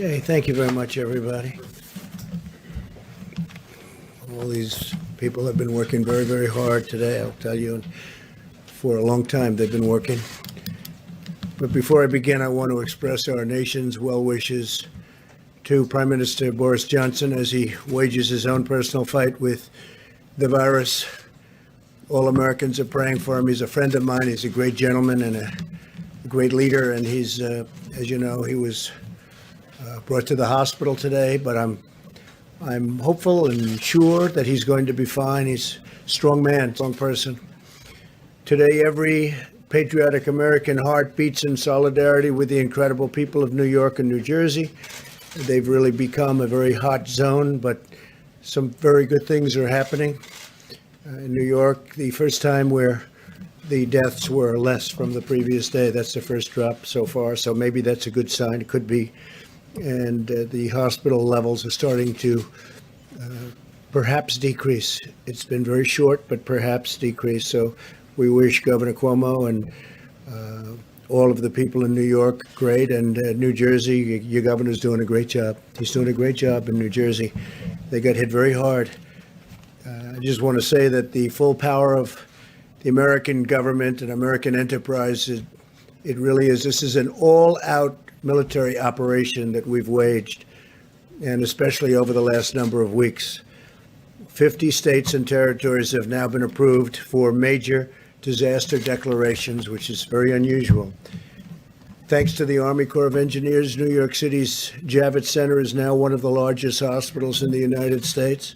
Okay, thank you very much, everybody. All these people have been working very, very hard today, I'll tell you. For a long time, they've been working. But before I begin, I want to express our nation's well wishes to Prime Minister Boris Johnson as he wages his own personal fight with the virus. All Americans are praying for him. He's a friend of mine. He's a great gentleman and a great leader. And he's, as you know, he was brought to the hospital today. But I'm hopeful and sure that he's going to be fine. He's a strong man, strong person. Today, every patriotic American heart beats in solidarity with the incredible people of New York and New Jersey. They've really become a very hot zone, but some very good things are happening. In New York, the first time where the deaths were less from the previous day. That's the first drop so far, so maybe that's a good sign. It could be. And the hospital levels are starting to perhaps decrease. It's been very short, but perhaps decrease. So we wish Governor Cuomo and all of the people in New York great, and New Jersey, your governor's doing a great job. He's doing a great job in New Jersey. They got hit very hard. I just want to say that the full power of the American government and American enterprise, it really is. This is an all-out military operation that we've waged, and especially over the last number of weeks. 50 states and territories have now been approved for major disaster declarations, which is very unusual. Thanks to the Army Corps of Engineers, New York City's Javits Center is now one of the largest hospitals in the United States.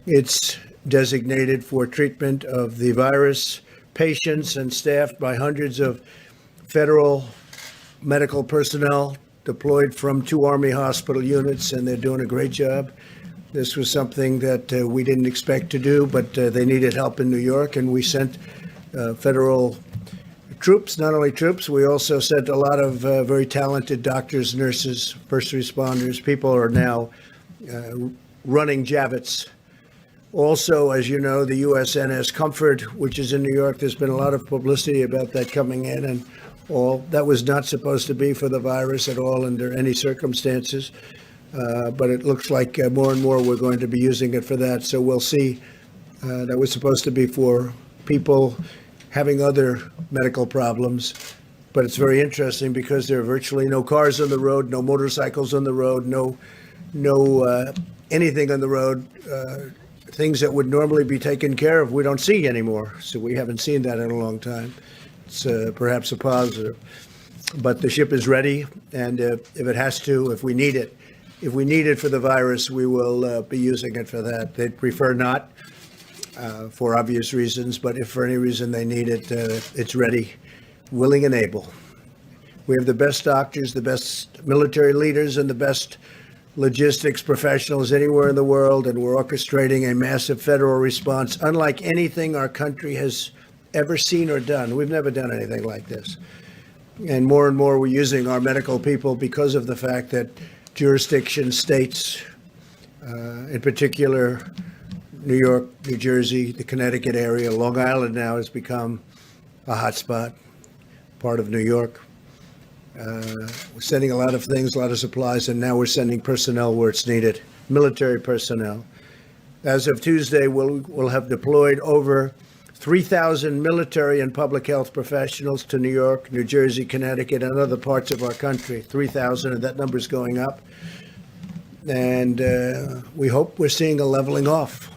It's designated for treatment of the virus, patients, and staffed by hundreds of federal medical personnel deployed from 2 Army hospital units, and they're doing a great job. This was something that we didn't expect to do, but they needed help in New York, and we sent federal troops. Not only troops, we also sent a lot of very talented doctors, nurses, first responders. People are now running Javits. Also, as you know, the USNS Comfort, which is in New York, there's been a lot of publicity about that coming in, and all that was not supposed to be for the virus at all under any circumstances. But it looks like more and more we're going to be using it for that. So we'll see. That was supposed to be for people having other medical problems. But it's very interesting because there are virtually no cars on the road, no motorcycles on the road, no anything on the road. Things that would normally be taken care of, we don't see anymore. So we haven't seen that in a long time. It's perhaps a positive. But the ship is ready, and if it has to, if we need it for the virus, we will be using it for that. They'd prefer not, for obvious reasons, but if for any reason they need it, it's ready, willing and able. We have the best doctors, the best military leaders, and the best logistics professionals anywhere in the world, and we're orchestrating a massive federal response, unlike anything our country has ever seen or done. We've never done anything like this. And more we're using our medical people because of the fact that jurisdiction states, in particular, New York, New Jersey, the Connecticut area, Long Island now has become a hotspot, part of New York. We're sending a lot of things, a lot of supplies, and now we're sending personnel where it's needed, military personnel. As of Tuesday, we'll have deployed over 3,000 military and public health professionals to New York, New Jersey, Connecticut, and other parts of our country. 3,000, and that number's going up. And we hope we're seeing a leveling off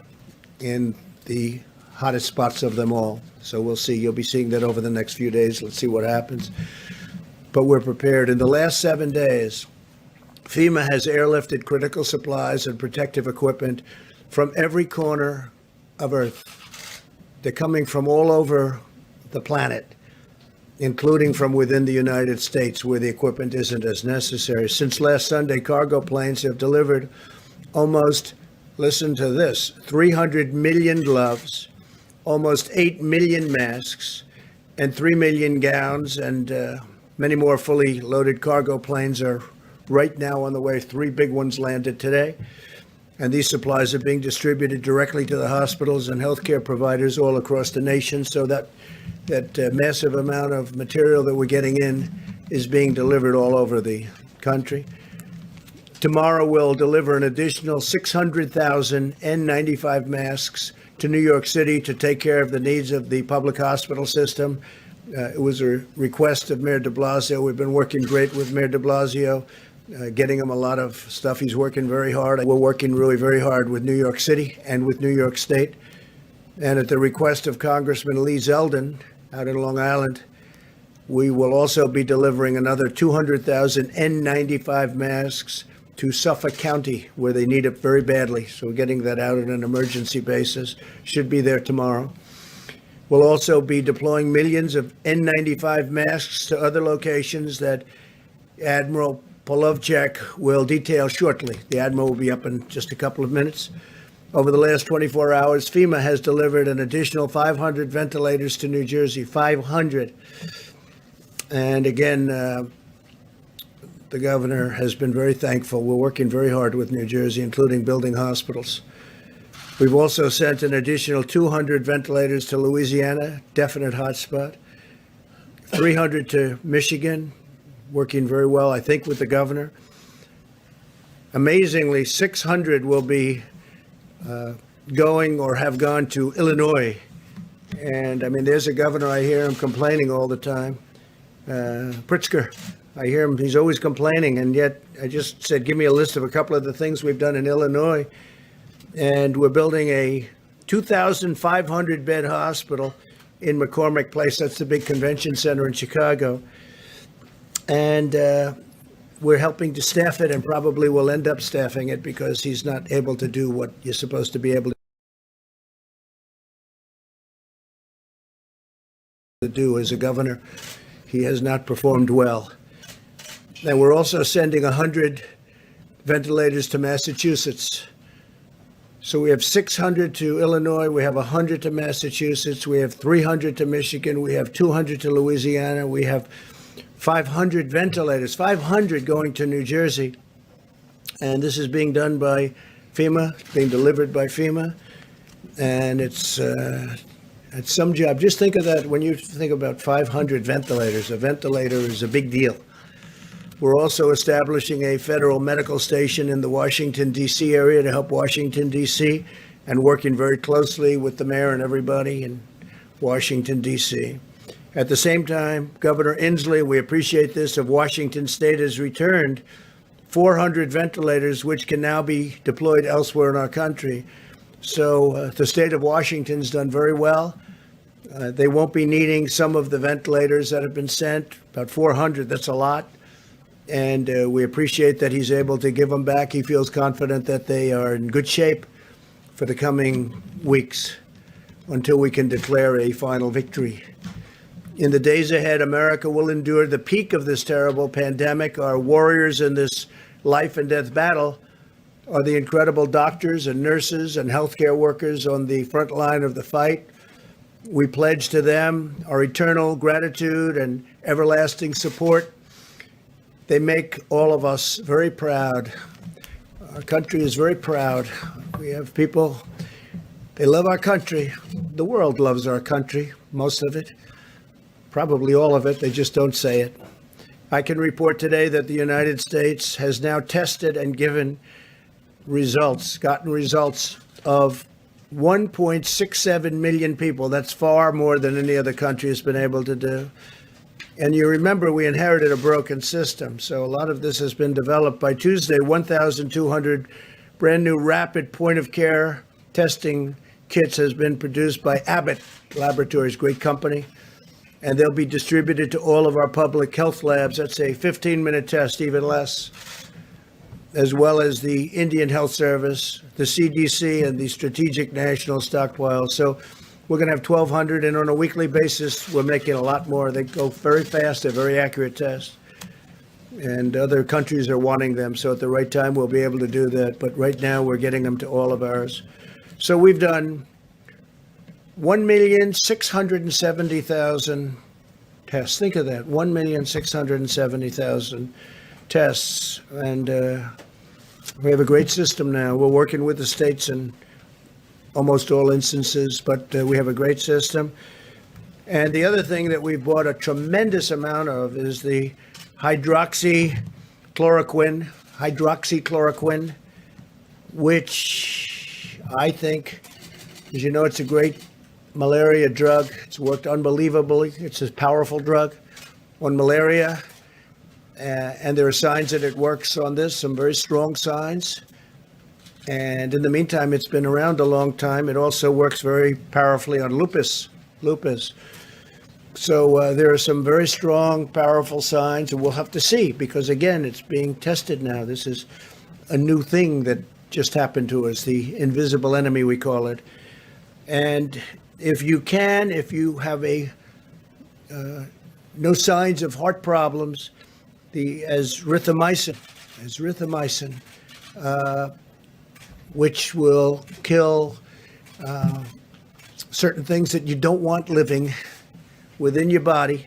in the hottest spots of them all. So we'll see. You'll be seeing that over the next few days. Let's see what happens. But we're prepared. In the last 7 days, FEMA has airlifted critical supplies and protective equipment from every corner of Earth. They're coming from all over the planet, including from within the United States, where the equipment isn't as necessary. Since last Sunday, cargo planes have delivered almost, listen to this, 300 million gloves, almost 8 million masks, and 3 million gowns, and many more fully loaded cargo planes are right now on the way. 3 big ones landed today. And these supplies are being distributed directly to the hospitals and healthcare providers all across the nation. So that massive amount of material that we're getting in is being delivered all over the country. Tomorrow, we'll deliver an additional 600,000 N95 masks to New York City to take care of the needs of the public hospital system. It was a request of Mayor de Blasio. We've been working great with Mayor de Blasio, getting him a lot of stuff. He's working very hard. We're working really very hard with New York City and with New York State. And at the request of Congressman Lee Zeldin out in Long Island, we will also be delivering another 200,000 N95 masks to Suffolk County, where they need it very badly. So we're getting that out on an emergency basis. Should be there tomorrow. We'll also be deploying millions of N95 masks to other locations that Admiral Polovchak will detail shortly. The Admiral will be up in just a couple of minutes. Over the last 24 hours, FEMA has delivered an additional 500 ventilators to New Jersey, 500. And again, the governor has been very thankful. We're working very hard with New Jersey, including building hospitals. We've also sent an additional 200 ventilators to Louisiana, definite hotspot, 300 to Michigan, working very well, I think, with the governor. Amazingly, 600 will be going or have gone to Illinois. And I mean, there's a governor, I hear him complaining all the time. Pritzker, I hear him, he's always complaining. And yet I just said, give me a list of a couple of the things we've done in Illinois. And we're building a 2,500 bed hospital in McCormick Place. That's the big convention center in Chicago. And we're helping to staff it, and probably will end up staffing it because he's not able to do what you're supposed to be able to do as a governor. He has not performed well. And we're also sending 100 ventilators to Massachusetts. So we have 600 to Illinois, we have 100 to Massachusetts, we have 300 to Michigan, we have 200 to Louisiana, we have 500 ventilators, 500 going to New Jersey. And this is being done by FEMA, being delivered by FEMA. And it's some job. Just think of that when you think about 500 ventilators. A ventilator is a big deal. We're also establishing a federal medical station in the Washington, D.C. area to help Washington, D.C., and working very closely with the mayor and everybody in Washington, D.C. At the same time, Governor Inslee, we appreciate this, of Washington State has returned 400 ventilators, which can now be deployed elsewhere in our country. So the state of Washington's done very well. They won't be needing some of the ventilators that have been sent, about 400, that's a lot. And we appreciate that he's able to give them back. He feels confident that they are in good shape for the coming weeks until we can declare a final victory. In the days ahead, America will endure the peak of this terrible pandemic. Our warriors in this life and death battle are the incredible doctors and nurses and healthcare workers on the front line of the fight. We pledge to them our eternal gratitude and everlasting support. They make all of us very proud. Our country is very proud. We have people, they love our country. The world loves our country, most of it, probably all of it. They just don't say it. I can report today that the United States has now tested and gotten results of 1.67 million people. That's far more than any other country has been able to do. And you remember, we inherited a broken system. So a lot of this has been developed. By Tuesday, 1,200 brand new rapid point of care testing kits has been produced by Abbott Laboratories, great company. And they'll be distributed to all of our public health labs. That's a 15-minute test, even less, as well as the Indian Health Service, the CDC, and the Strategic National Stockpile. So we're going to have 1,200, and on a weekly basis, we're making a lot more. They go very fast. They're very accurate tests. And other countries are wanting them. So at the right time, we'll be able to do that. But right now, we're getting them to all of ours. So we've done 1,670,000 tests. Think of that, 1,670,000 tests. And we have a great system now. We're working with the states in almost all instances, but we have a great system. And the other thing that we've bought a tremendous amount of is the hydroxychloroquine, hydroxychloroquine, which I think, as you know, it's a great malaria drug. It's worked unbelievably. It's a powerful drug on malaria. And there are signs that it works on this, some very strong signs. And in the meantime, it's been around a long time. It also works very powerfully on lupus. So there are some very strong, powerful signs, and we'll have to see, because again, it's being tested now. This is a new thing that just happened to us, the invisible enemy, we call it. And if you have no signs of heart problems, the azithromycin, which will kill certain things that you don't want living within your body.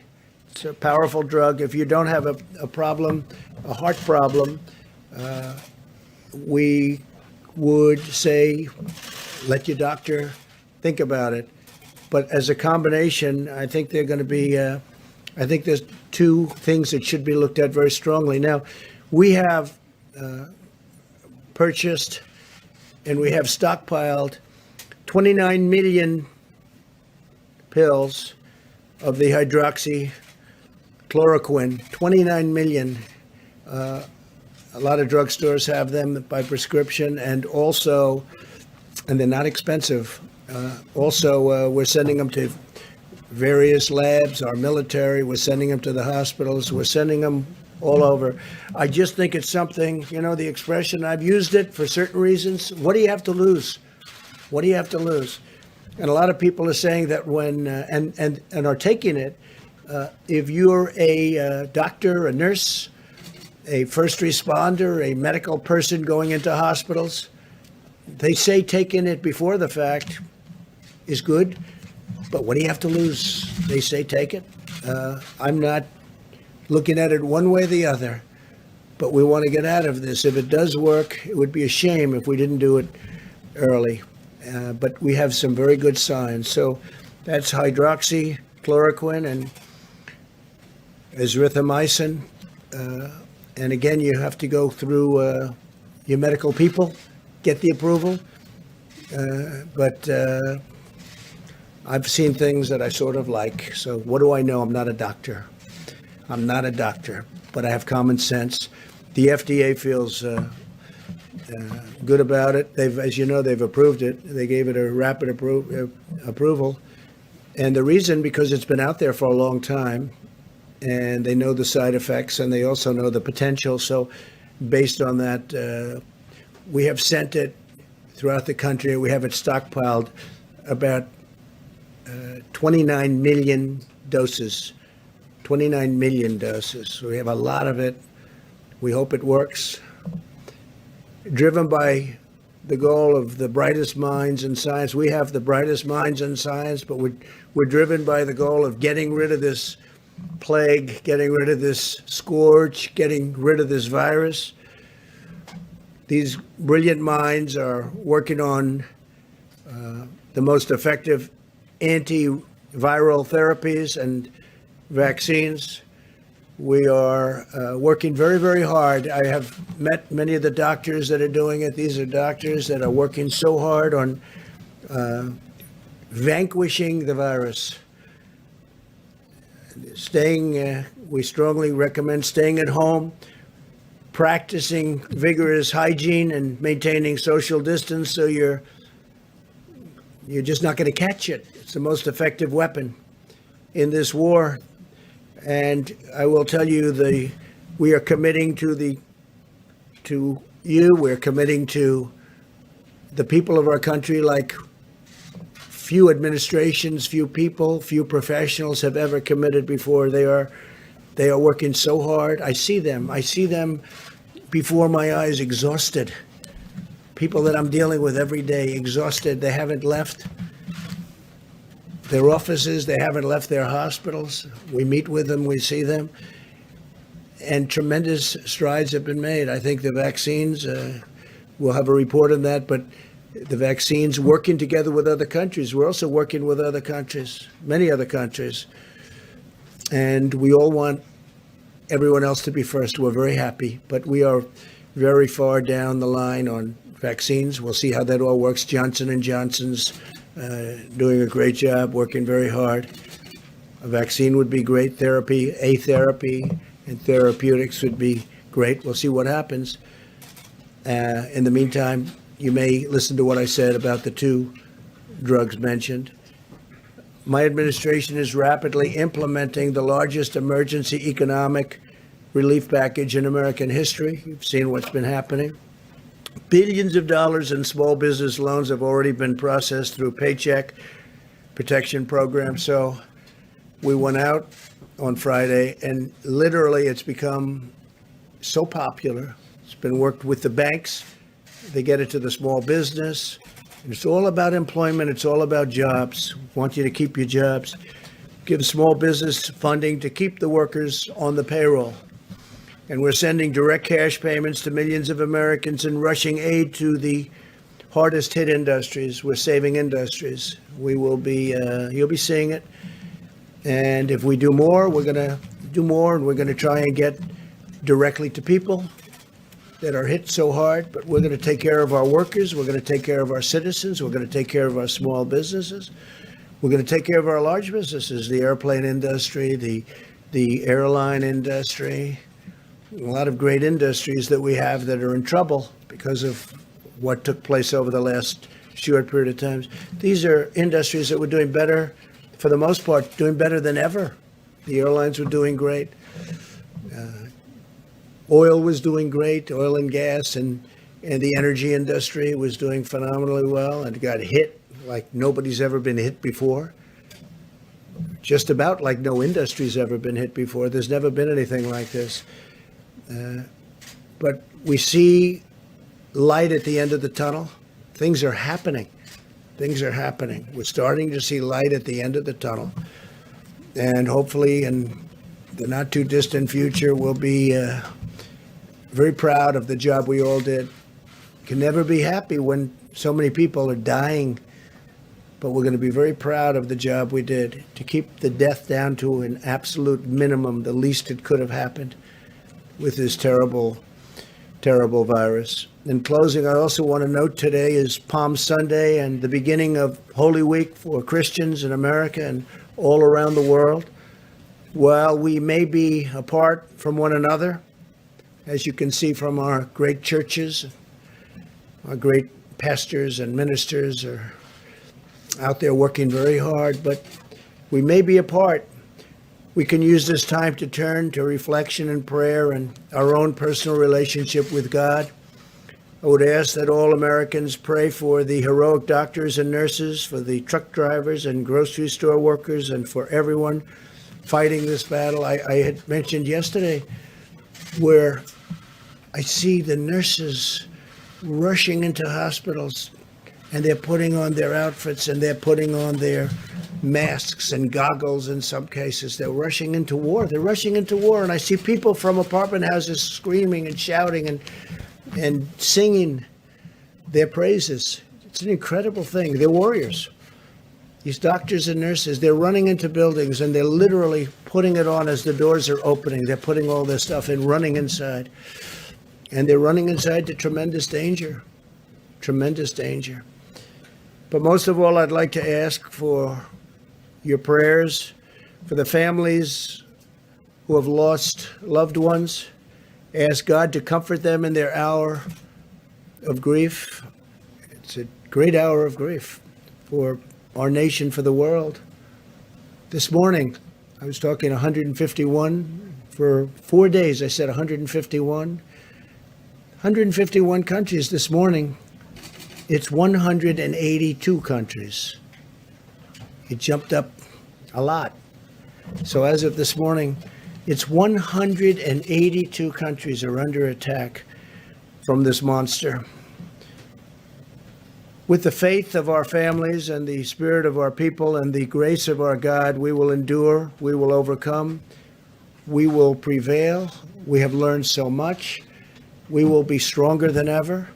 It's a powerful drug. If you don't have a problem, a heart problem, we would say, let your doctor think about it. But as a combination, I think they're going to be, I think there's two things that should be looked at very strongly. Now, we have purchased and we have stockpiled 29 million pills of the hydroxychloroquine, 29 million. A lot of drugstores have them by prescription, and they're not expensive. We're sending them to various labs, our military, we're sending them to the hospitals, we're sending them all over. I just think it's something, the expression, I've used it for certain reasons. What do you have to lose? What do you have to lose? And a lot of people are saying that when, and are taking it, if you're a doctor, a nurse, a first responder, a medical person going into hospitals, they say taking it before the fact is good, but what do you have to lose? They say take it. I'm not looking at it one way or the other, but we want to get out of this. If it does work, it would be a shame if we didn't do it early. But we have some very good signs. So that's hydroxychloroquine and azithromycin. And again, you have to go through your medical people, get the approval. But I've seen things that I sort of like. So what do I know? I'm not a doctor. But I have common sense. The FDA feels good about it. As you know, they've approved it. They gave it a rapid approval. And the reason, because it's been out there for a long time, and they know the side effects, and they also know the potential. So based on that, we have sent it throughout the country. We have it stockpiled, about 29 million doses. 29 million doses. So we have a lot of it. We hope it works. Driven by the goal of the brightest minds in science. We have the brightest minds in science, but we're driven by the goal of getting rid of this plague, getting rid of this scourge, getting rid of this virus. These brilliant minds are working on the most effective antiviral therapies and vaccines. We are working very, very hard. I have met many of the doctors that are doing it. These are doctors that are working so hard on vanquishing the virus. We strongly recommend staying at home, practicing vigorous hygiene and maintaining social distance, so you're just not going to catch it. It's the most effective weapon in this war. And I will tell you, we are committing to you, we're committing to the people of our country like few administrations, few people, few professionals have ever committed before. They are working so hard. I see them before my eyes, exhausted. People that I'm dealing with every day, exhausted. They haven't left their offices, they haven't left their hospitals. We meet with them, we see them, and tremendous strides have been made. I think the vaccines, we'll have a report on that, but the vaccines, working together with other countries. We're also working with other countries, many other countries, and we all want everyone else to be first. We're very happy, but we are very far down the line on vaccines. We'll see how that all works. Johnson & Johnson's doing a great job, working very hard. A vaccine would be great. Therapy and therapeutics would be great. We'll see what happens. In the meantime, you may listen to what I said about the two drugs mentioned. My administration is rapidly implementing the largest emergency economic relief package in American history. You've seen what's been happening. Billions of dollars in small business loans have already been processed through Paycheck Protection Program. So we went out on Friday, and literally it's become so popular. It's been worked with the banks. They get it to the small business. And it's all about employment. It's all about jobs. We want you to keep your jobs. Give small business funding to keep the workers on the payroll. And we're sending direct cash payments to millions of Americans and rushing aid to the hardest hit industries. We're saving industries. We will be, you'll be seeing it. And if we do more, we're going to do more, and we're going to try and get directly to people that are hit so hard. But we're going to take care of our workers. We're going to take care of our citizens. We're going to take care of our small businesses. We're going to take care of our large businesses, the airplane industry, the airline industry, a lot of great industries that we have that are in trouble because of what took place over the last short period of time. These are industries that were doing better, for the most part, doing better than ever. The airlines were doing great. Oil was doing great, oil and gas, and the energy industry was doing phenomenally well and got hit like nobody's ever been hit before. Just about like no industry's ever been hit before. There's never been anything like this. But we see light at the end of the tunnel. Things are happening. Things are happening. We're starting to see light at the end of the tunnel. And hopefully in the not too distant future, we'll be very proud of the job we all did. Can never be happy when so many people are dying, but we're going to be very proud of the job we did to keep the death down to an absolute minimum, the least it could have happened with this terrible, terrible virus. In closing, I also want to note today is Palm Sunday and the beginning of Holy Week for Christians in America and all around the world. While we may be apart from one another, as you can see from our great churches, our great pastors and ministers are out there working very hard, but we may be apart. We can use this time to turn to reflection and prayer and our own personal relationship with God. I would ask that all Americans pray for the heroic doctors and nurses, for the truck drivers and grocery store workers, and for everyone fighting this battle. I had mentioned yesterday where I see the nurses rushing into hospitals, and they're putting on their outfits and they're putting on their masks and goggles in some cases. They're rushing into war. They're rushing into war. And I see people from apartment houses screaming and shouting and singing their praises. It's an incredible thing. They're warriors. These doctors and nurses, they're running into buildings and they're literally putting it on as the doors are opening. They're putting all their stuff in, running inside. And they're running inside to tremendous danger. Tremendous danger. But most of all, I'd like to ask for your prayers for the families who have lost loved ones. Ask God to comfort them in their hour of grief. It's a great hour of grief for our nation, for the world. This morning, I was talking 151. For 4 days, I said 151. 151 countries this morning. It's 182 countries. It jumped up a lot. So as of this morning, it's 182 countries are under attack from this monster. With the faith of our families and the spirit of our people and the grace of our God, we will endure, we will overcome, we will prevail. We have learned so much. We will be stronger than ever.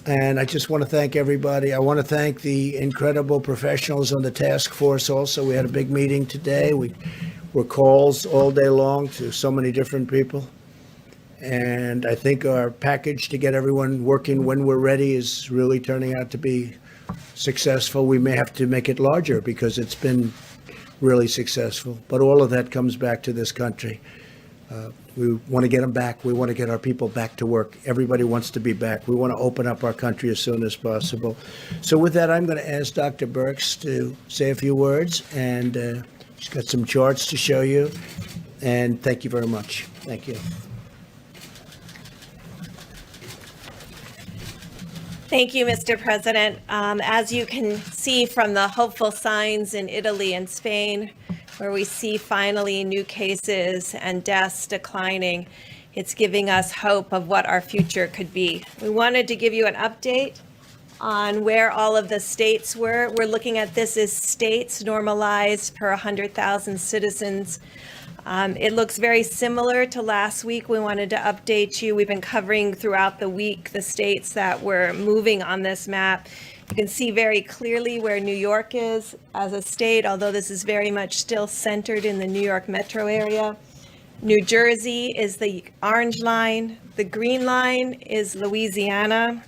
And I just want to thank everybody. I want to thank the incredible professionals on the task force also. We had a big meeting today. We were calls all day long to so many different people. And I think our package to get everyone working when we're ready is really turning out to be successful. We may have to make it larger because it's been really successful. But all of that comes back to this country. We want to get them back. We want to get our people back to work. Everybody wants to be back. We want to open up our country as soon as possible. So with that, I'm going to ask Dr. Birx to say a few words. And she's got some charts to show you. And thank you very much. Thank you. Thank you, Mr. President. As you can see from the hopeful signs in Italy and Spain, where we see finally new cases and deaths declining, it's giving us hope of what our future could be. We wanted to give you an update on where all of the states were. We're looking at this as states normalized per 100,000 citizens. It looks very similar to last week. We wanted to update you. We've been covering throughout the week the states that were moving on this map. You can see very clearly where New York is as a state, although this is very much still centered in the New York metro area. New Jersey is the orange line. The green line is Louisiana.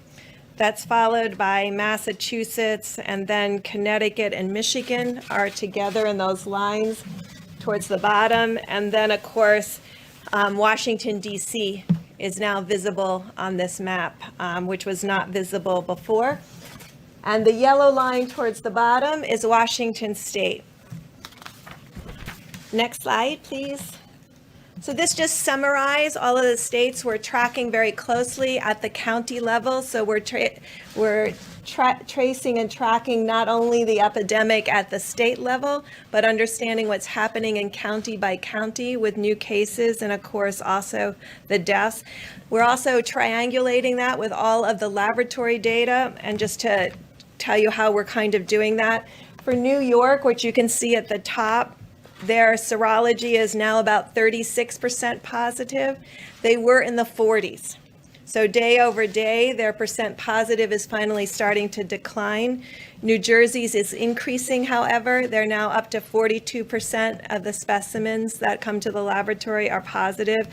That's followed by Massachusetts, and then Connecticut and Michigan are together in those lines towards the bottom. And then, of course, Washington, D.C. is now visible on this map, which was not visible before. And the yellow line towards the bottom is Washington State. Next slide, please. So this just summarizes all of the states we're tracking very closely at the county level. So we're tracing and tracking not only the epidemic at the state level, but understanding what's happening in county by county with new cases and, of course, also the deaths. We're also triangulating that with all of the laboratory data. And just to tell you how we're kind of doing that, for New York, which you can see at the top, their serology is now about 36% positive. They were in the 40s. So day over day, their percent positive is finally starting to decline. New Jersey's is increasing, however. They're now up to 42% of the specimens that come to the laboratory are positive.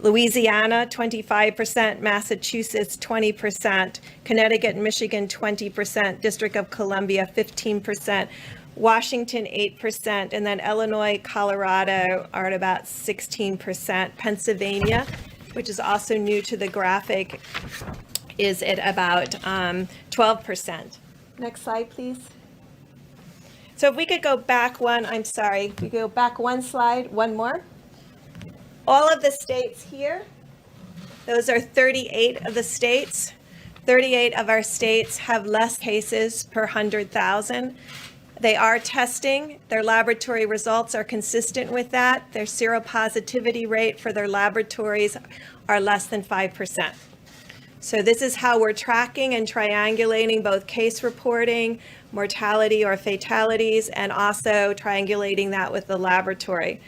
Louisiana, 25%, Massachusetts, 20%, Connecticut and Michigan, 20%, District of Columbia, 15%, Washington, 8%, and then Illinois, Colorado are at about 16%. Pennsylvania, which is also new to the graphic, is at about 12%. Next slide, please. So if we could go back one, I'm sorry, we go back one slide, one more. All of the states here, those are 38 of the states. 38 of our states have less cases per 100,000. They are testing. Their laboratory results are consistent with that. Their seropositivity rate for their laboratories are less than 5%. So this is how we're tracking and triangulating both case reporting, mortality or fatalities, and also triangulating that with the laboratory.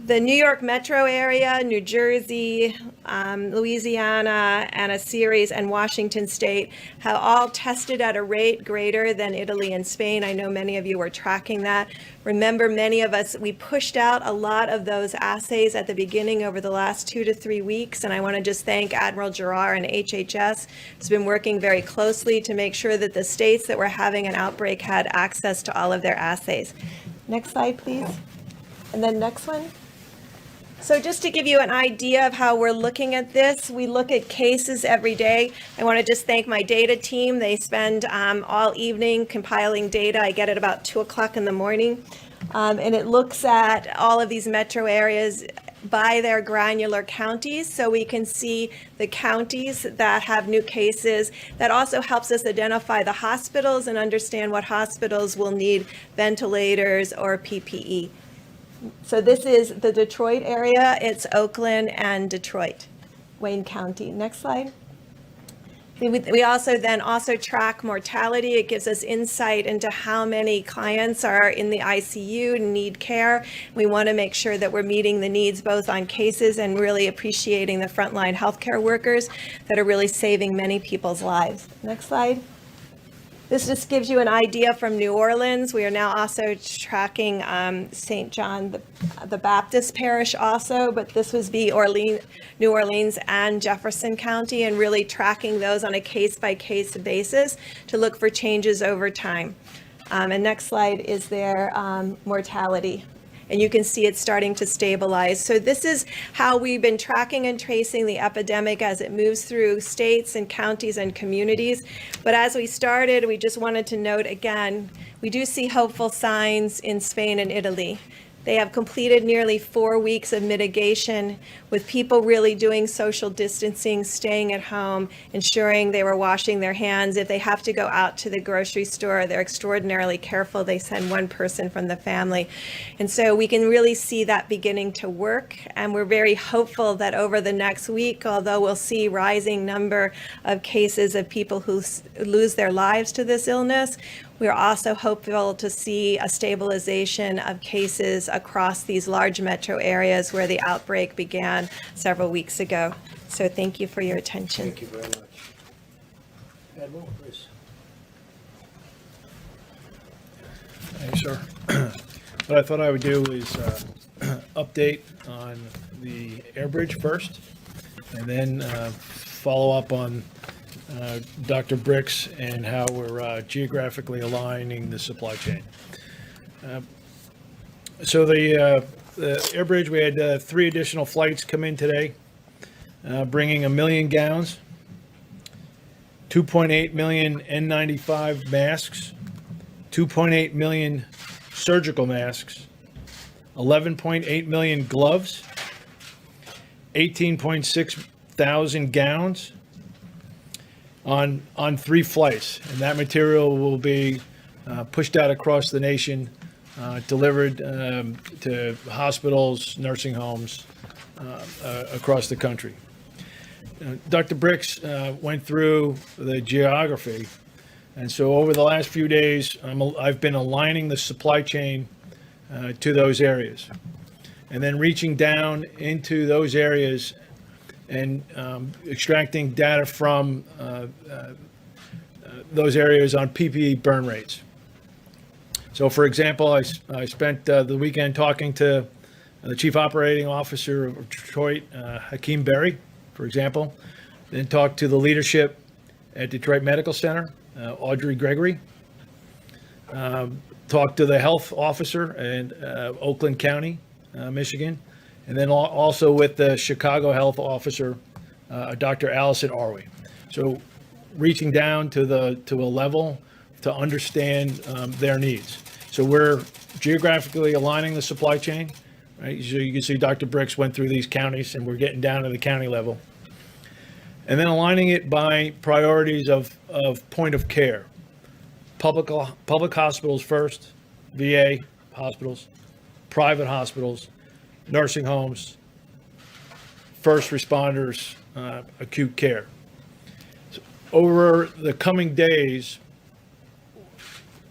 The New York metro area, New Jersey, Louisiana, and a series, and Washington State have all tested at a rate greater than Italy and Spain. I know many of you were tracking that. Remember, many of us, we pushed out a lot of those assays at the beginning over the last 2 to 3 weeks, and I want to just thank Admiral Giroir and HHS. It's been working very closely to make sure that the states that were having an outbreak had access to all of their assays. Next slide, please. And then next one. So just to give you an idea of how we're looking at this, we look at cases every day. I want to just thank my data team. They spend all evening compiling data. I get it about 2 o'clock in the morning. And it looks at all of these metro areas by their granular counties, so we can see the counties that have new cases. That also helps us identify the hospitals and understand what hospitals will need ventilators or PPE. So this is the Detroit area. It's Oakland and Detroit, Wayne County. Next slide. We also track mortality. It gives us insight into how many clients are in the ICU and need care. We want to make sure that we're meeting the needs both on cases and really appreciating the frontline healthcare workers that are really saving many people's lives. Next slide. This just gives you an idea from New Orleans. We are now also tracking St. John the Baptist Parish also, but this was New Orleans and Jefferson County, and really tracking those on a case-by-case basis to look for changes over time. And next slide is their mortality. And you can see it's starting to stabilize. So this is how we've been tracking and tracing the epidemic as it moves through states and counties and communities. But as we started, we just wanted to note again, we do see hopeful signs in Spain and Italy. They have completed nearly 4 weeks of mitigation with people really doing social distancing, staying at home, ensuring they were washing their hands. If they have to go out to the grocery store, they're extraordinarily careful. They send one person from the family. And so we can really see that beginning to work. And we're very hopeful that over the next week, although we'll see rising number of cases of people who lose their lives to this illness, we're also hopeful to see a stabilization of cases across these large metro areas where the outbreak began several weeks ago. So thank you for your attention. Thank you very much. Admiral, please. Thanks, sir. What I thought I would do is update on the air bridge first, and then follow up on Dr. Bricks and how we're geographically aligning the supply chain. So the air bridge, we had 3 additional flights come in today, bringing 1 million gowns, 2.8 million N95 masks, 2.8 million surgical masks, 11.8 million gloves, 18.6 thousand gowns on 3 flights. And that material will be pushed out across the nation, delivered to hospitals, nursing homes across the country. Dr. Bricks went through the geography. And so over the last few days, I've been aligning the supply chain to those areas, and then reaching down into those areas and extracting data from those areas on PPE burn rates. So, for example, I spent the weekend talking to the Chief Operating Officer of Detroit, Hakeem Berry, for example, then talked to the leadership at Detroit Medical Center, Audrey Gregory, talked to the health officer in Oakland County, Michigan, and then also with the Chicago health officer, Dr. Allison Arway. So reaching down to a level to understand their needs. So we're geographically aligning the supply chain, right? So you can see Dr. Bricks went through these counties, and we're getting down to the county level. And then aligning it by priorities of point of care. Public hospitals first, VA hospitals, private hospitals, nursing homes, first responders, acute care. So over the coming days,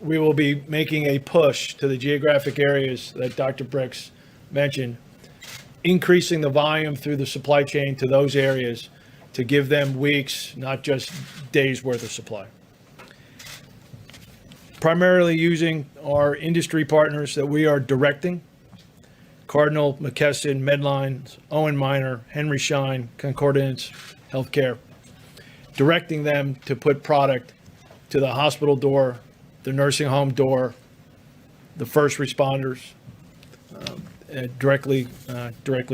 we will be making a push to the geographic areas that Dr. Bricks mentioned, increasing the volume through the supply chain to those areas to give them weeks, not just days worth of supply. Primarily using our industry partners that we are directing: Cardinal, McKesson, Medline, Owen Minor, Henry Schein, Concordance Healthcare, directing them to put product to the hospital door, the nursing home door, the first responders, directly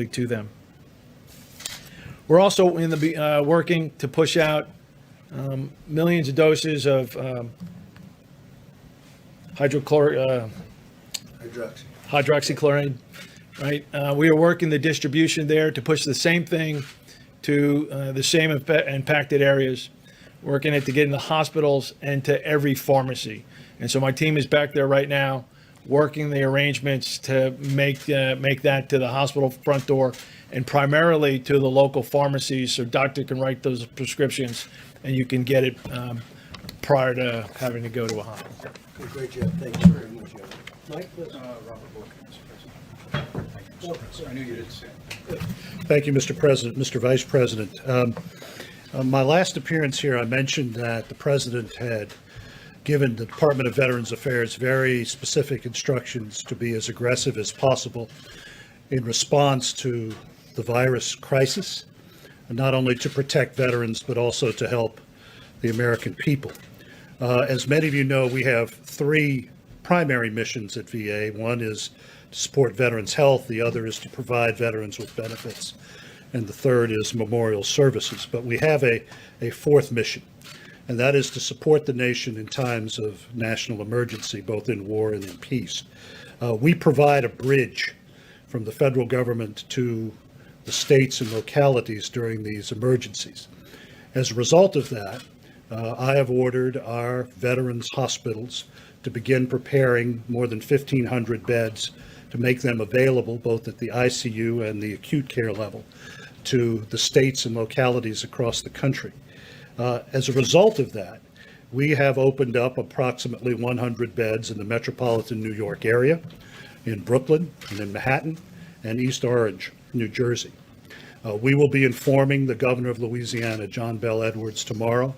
to them. We're also working to push out millions of doses of hydroxychloroquine, right? We are working the distribution there to push the same thing to the same impacted areas, working it to get in the hospitals and to every pharmacy. And so my team is back there right now, working the arrangements to make that to the hospital front door and primarily to the local pharmacies, so doctor can write those prescriptions and you can get it prior to having to go to a hospital. Okay, great job. Thank you very much, Evan. Mike, please. Robert Wilkins, President. Thank you, Mr. President. I knew you didn't say it. Thank you, Mr. President, Mr. Vice President. My last appearance here, I mentioned that the President had given the Department of Veterans Affairs very specific instructions to be as aggressive as possible in response to the virus crisis, and not only to protect veterans, but also to help the American people. As many of you know, we have three primary missions at VA. One is to support veterans' health, the other is to provide veterans with benefits, and the third is memorial services. But we have a fourth mission, and that is to support the nation in times of national emergency, both in war and in peace. We provide a bridge from the federal government to the states and localities during these emergencies. As a result of that, I have ordered our veterans hospitals to begin preparing more than 1,500 beds to make them available both at the ICU and the acute care level to the states and localities across the country. As a result of that, we have opened up approximately 100 beds in the metropolitan New York area, in Brooklyn and in Manhattan, and East Orange, New Jersey. We will be informing the governor of Louisiana, John Bel Edwards, tomorrow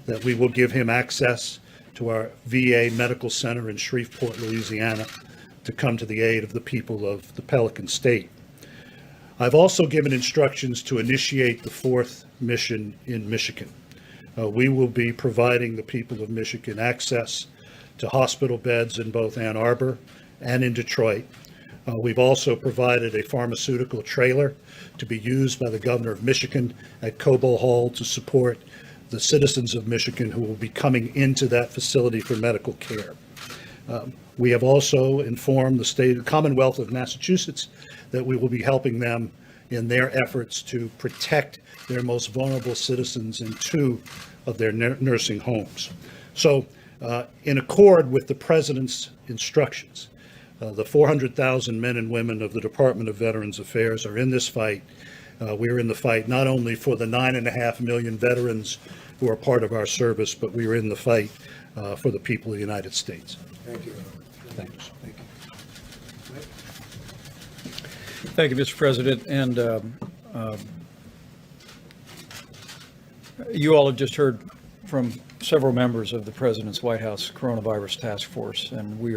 that we will give him access to our VA Medical Center in Shreveport, Louisiana, to come to the aid of the people of the Pelican State. I've also given instructions to initiate the fourth mission in Michigan. We will be providing the people of Michigan access to hospital beds in both Ann Arbor and in Detroit. We've also provided a pharmaceutical trailer to be used by the governor of Michigan at Cobo Hall to support the citizens of Michigan who will be coming into that facility for medical care. We have also informed the Commonwealth of Massachusetts that we will be helping them in their efforts to protect their most vulnerable citizens in 2 of their nursing homes. So in accord with the President's instructions, the 400,000 men and women of the Department of Veterans Affairs are in this fight. We're in the fight not only for the 9.5 million veterans who are part of our service, but we are in the fight for the people of the United States. Thank you. Thank you. Thank you, Mr. President. And you all have just heard from several members of the President's White House Coronavirus Task Force, and we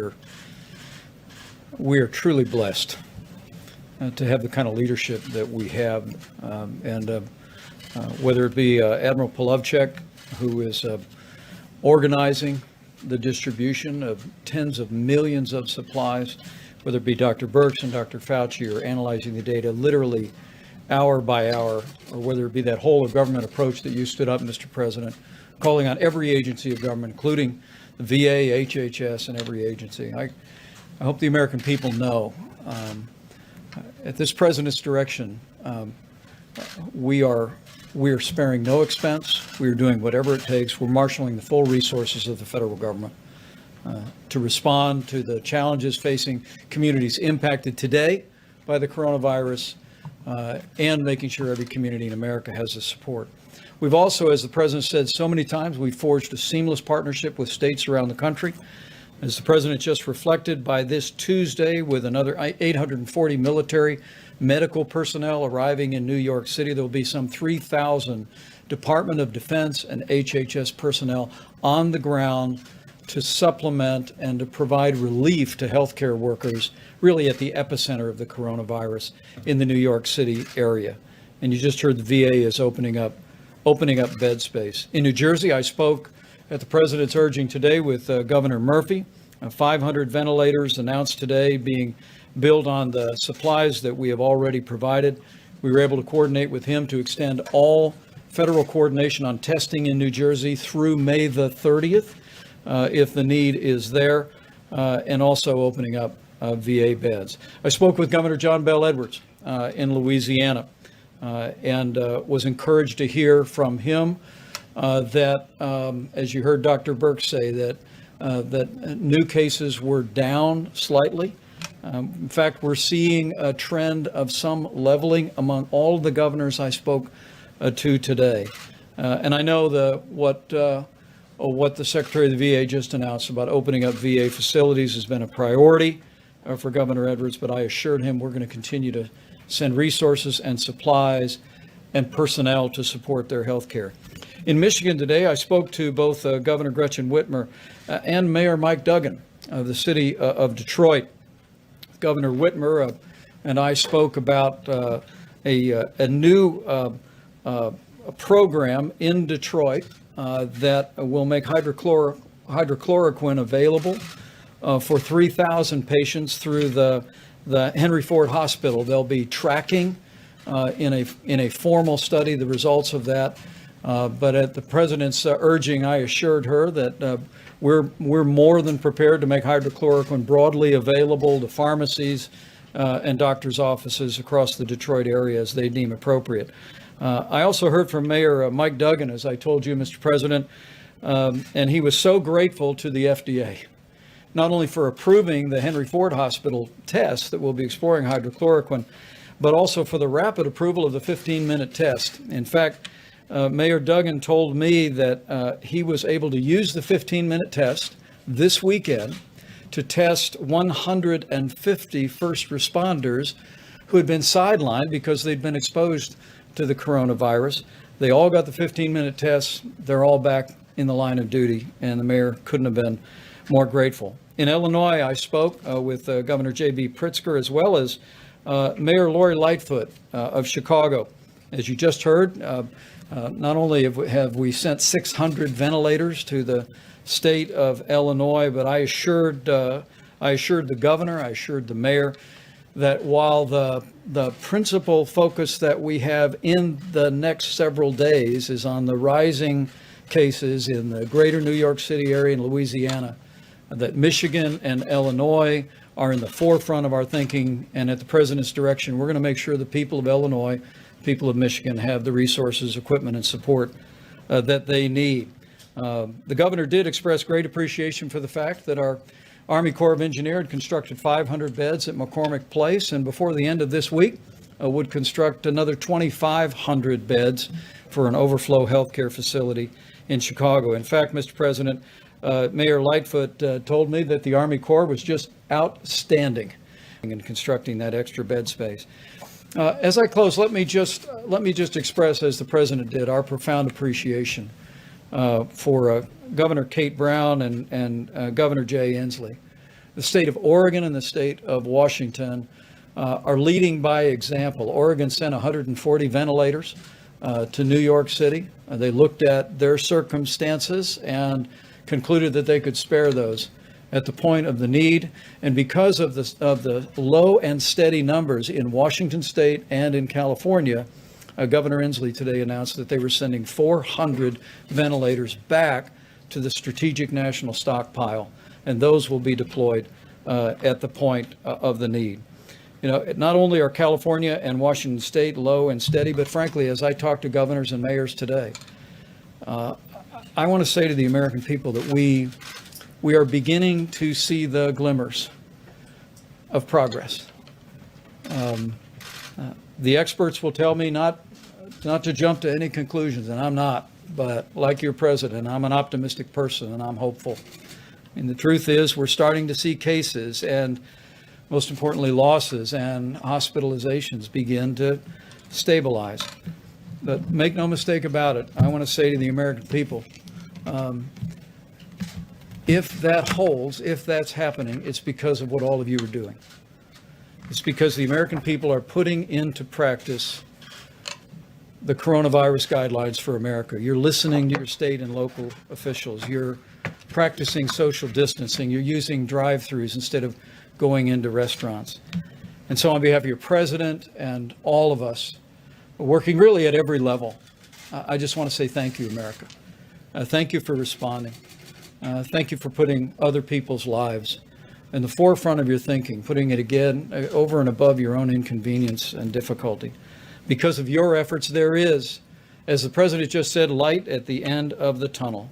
are truly blessed to have the kind of leadership that we have. Whether it be Admiral Polovchek, who is organizing the distribution of tens of millions of supplies, whether it be Dr. Birx and Dr. Fauci, or analyzing the data literally hour by hour, or whether it be that whole of government approach that you stood up, Mr. President, calling on every agency of government, including the VA, HHS, and every agency. I hope the American people know, at this President's direction, we are sparing no expense. We are doing whatever it takes. We're marshaling the full resources of the federal government to respond to the challenges facing communities impacted today by the coronavirus, and making sure every community in America has the support. We've also, as the President said so many times, we've forged a seamless partnership with states around the country. As the President just reflected, by this Tuesday, with another 840 military medical personnel arriving in New York City, there will be some 3,000 Department of Defense and HHS personnel on the ground to supplement and to provide relief to healthcare workers, really at the epicenter of the coronavirus in the New York City area. And you just heard the VA is opening up bed space. In New Jersey, I spoke at the President's urging today with Governor Murphy. 500 ventilators announced today being built on the supplies that we have already provided. We were able to coordinate with him to extend all federal coordination on testing in New Jersey through May the 30th, if the need is there, and also opening up VA beds. I spoke with Governor John Bel Edwards in Louisiana, and was encouraged to hear from him that, as you heard Dr. Birx say, that new cases were down slightly. In fact, we're seeing a trend of some leveling among all of the governors I spoke to today. And I know what the Secretary of the VA just announced about opening up VA facilities has been a priority for Governor Edwards, but I assured him we're going to continue to send resources and supplies and personnel to support their health care. In Michigan today, I spoke to both Governor Gretchen Whitmer and Mayor Mike Duggan of the city of Detroit. Governor Whitmer and I spoke about a new program in Detroit that will make hydrochloroquine available for 3,000 patients through the Henry Ford Hospital. They'll be tracking in a formal study the results of that. But at the president's urging, I assured her that we're more than prepared to make hydrochloroquine broadly available to pharmacies and doctors' offices across the Detroit area as they deem appropriate. I also heard from Mayor Mike Duggan, as I told you, Mr. President, and he was so grateful to the FDA, not only for approving the Henry Ford Hospital test that will be exploring hydrochloroquine, but also for the rapid approval of the 15-minute test. In fact, Mayor Duggan told me that he was able to use the 15-minute test this weekend to test 150 first responders who had been sidelined because they'd been exposed to the coronavirus. They all got the 15-minute test. They're all back in the line of duty, and the mayor couldn't have been more grateful. In Illinois, I spoke with Governor J.B. Pritzker, as well as Mayor Lori Lightfoot of Chicago. As you just heard, not only have we sent 600 ventilators to the state of Illinois, but I assured the governor, I assured the mayor that while the principal focus that we have in the next several days is on the rising cases in the greater New York City area and Louisiana, that Michigan and Illinois are in the forefront of our thinking, and at the president's direction, we're going to make sure the people of Illinois, people of Michigan have the resources, equipment, and support that they need. The governor did express great appreciation for the fact that our Army Corps of Engineers constructed 500 beds at McCormick Place, and before the end of this week would construct another 2,500 beds for an overflow healthcare facility in Chicago. In fact, Mr. President, Mayor Lightfoot told me that the Army Corps was just outstanding in constructing that extra bed space. As I close, let me just express, as the President did, our profound appreciation for Governor Kate Brown and Governor Jay Inslee. The state of Oregon and the state of Washington are leading by example. Oregon sent 140 ventilators to New York City. They looked at their circumstances and concluded that they could spare those at the point of the need. And because of the low and steady numbers in Washington state and in California, Governor Inslee today announced that they were sending 400 ventilators back to the strategic national stockpile, and those will be deployed at the point of the need. You know, not only are California and Washington state low and steady, but frankly, as I talk to governors and mayors today, I want to say to the American people that we are beginning to see the glimmers of progress. The experts will tell me not to jump to any conclusions, and I'm not, but like your president, I'm an optimistic person and I'm hopeful. And the truth is, we're starting to see cases and, most importantly, losses and hospitalizations begin to stabilize. But make no mistake about it, I want to say to the American people, if that holds, if that's happening, it's because of what all of you are doing. It's because the American people are putting into practice the coronavirus guidelines for America. You're listening to your state and local officials. You're practicing social distancing. You're using drive-throughs instead of going into restaurants. And so on behalf of your president and all of us, working really at every level, I just want to say thank you, America. Thank you for responding. Thank you for putting other people's lives in the forefront of your thinking, putting it again over and above your own inconvenience and difficulty. Because of your efforts, there is, as the president just said, light at the end of the tunnel.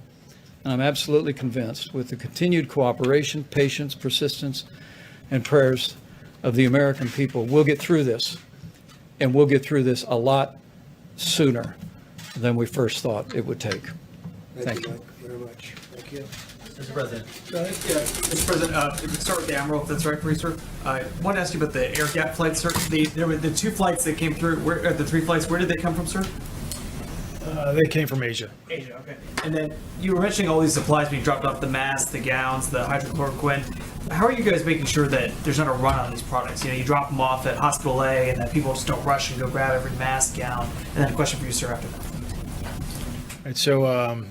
And I'm absolutely convinced with the continued cooperation, patience, persistence, and prayers of the American people, we'll get through this. And we'll get through this a lot sooner than we first thought it would take. Thank you. Mike, very much. Thank you. Mr. President. Yeah, Mr. President, if we start with the Admiral, if that's right for you, sir. I want to ask you about the air gap flights, sir. There were the 2 flights that came through, the 3 flights, where did they come from, sir? They came from Asia. Asia, okay. And then you were mentioning all these supplies being dropped off, the masks, the gowns, the hydrochloroquine. How are you guys making sure that there's not a run on these products? You know, you drop them off at Hospital A and that people just don't rush and go grab every mask, gown. And then a question for you, sir, after that. And so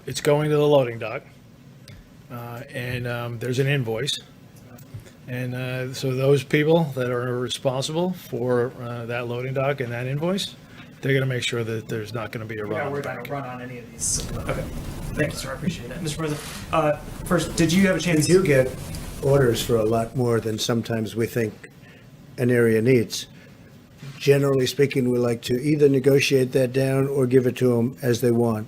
it's going to the loading dock, and there's an invoice. And so those people that are responsible for that loading dock and that invoice, they're going to make sure that there's not going to be a We're run not on the worried about back. a run on any of these. Okay. Thank you, sir. I appreciate that. Mr. President, first, did you have a We chance? do get orders for a lot more than sometimes we think an area needs. Generally speaking, we like to either negotiate that down or give it to them as they want.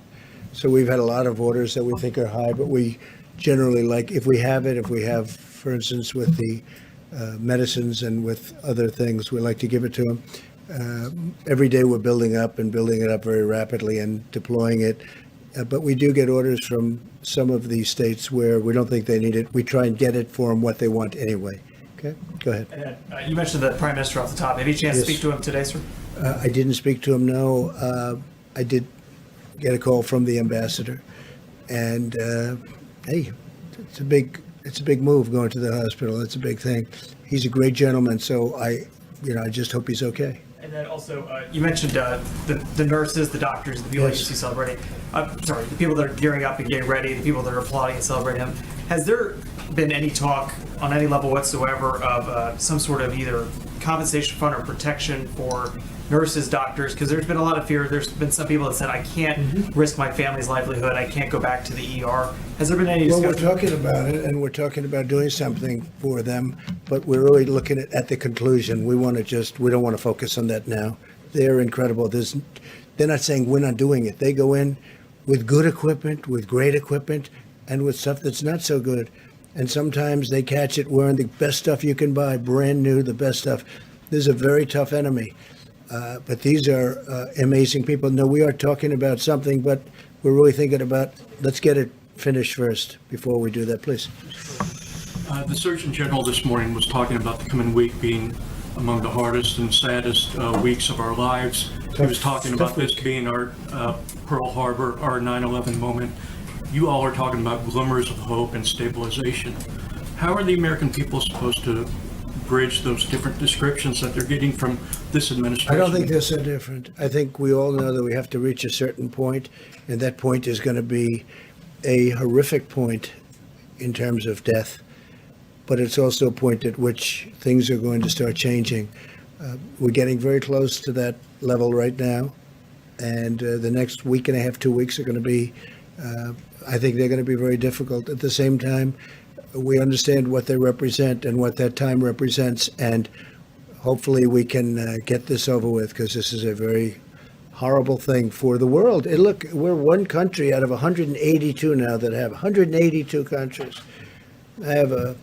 So we've had a lot of orders that we think are high, but we generally like, if we have, for instance, with the medicines and with other things, we like to give it to them. Every day we're building up and building it up very rapidly and deploying it. But we do get orders from some of these states where we don't think they need it. We try and get it for them what they want anyway. Okay, go ahead. And then, you mentioned the Prime Minister off the top. Have you had a chance to Yes. speak to him today, sir? I didn't speak to him, no. I did get a call from the ambassador. And, hey, it's a big move going to the hospital. It's a big thing. He's a great gentleman, so I just hope he's okay. And then also, you mentioned the nurses, the doctors, the people that you Yes. see celebrating. Sorry, the people that are gearing up and getting ready, the people that are applauding and celebrating him. Has there been any talk on any level whatsoever of some sort of either compensation fund or protection for nurses, doctors? Because there's been a lot of fear. There's been some people that said, I can't risk my family's livelihood. I can't go back to the ER. Has there been any Well, we're discussion? talking about it, and we're talking about doing something for them, but we're really looking at the conclusion. We don't want to focus on that now. They're incredible. They're not saying we're not doing it. They go in with good equipment, with great equipment, and with stuff that's not so good. And sometimes they catch it wearing the best stuff you can buy, brand new, the best stuff. This is a very tough enemy. But these are amazing people. No, we are talking about something, but we're really thinking about, let's get it finished first before we do that, please. The Surgeon General this morning was talking about the coming week being among the hardest and saddest weeks of our lives. He was talking about this being our Pearl Harbor, our 9/11 moment. You all are talking about glimmers of hope and stabilization. How are the American people supposed to bridge those different descriptions that they're getting from this administration? I don't think they're so different. I think we all know that we have to reach a certain point, and that point is going to be a horrific point in terms of death. But it's also a point at which things are going to start changing. We're getting very close to that level right now, and the next week and a half, 2 weeks are going to be, I think they're going to be very difficult. At the same time, we understand what they represent and what that time represents, and hopefully we can get this over with, because this is a very horrible thing for the world. And look, we're one country out of 182 now that have 182 countries. I have a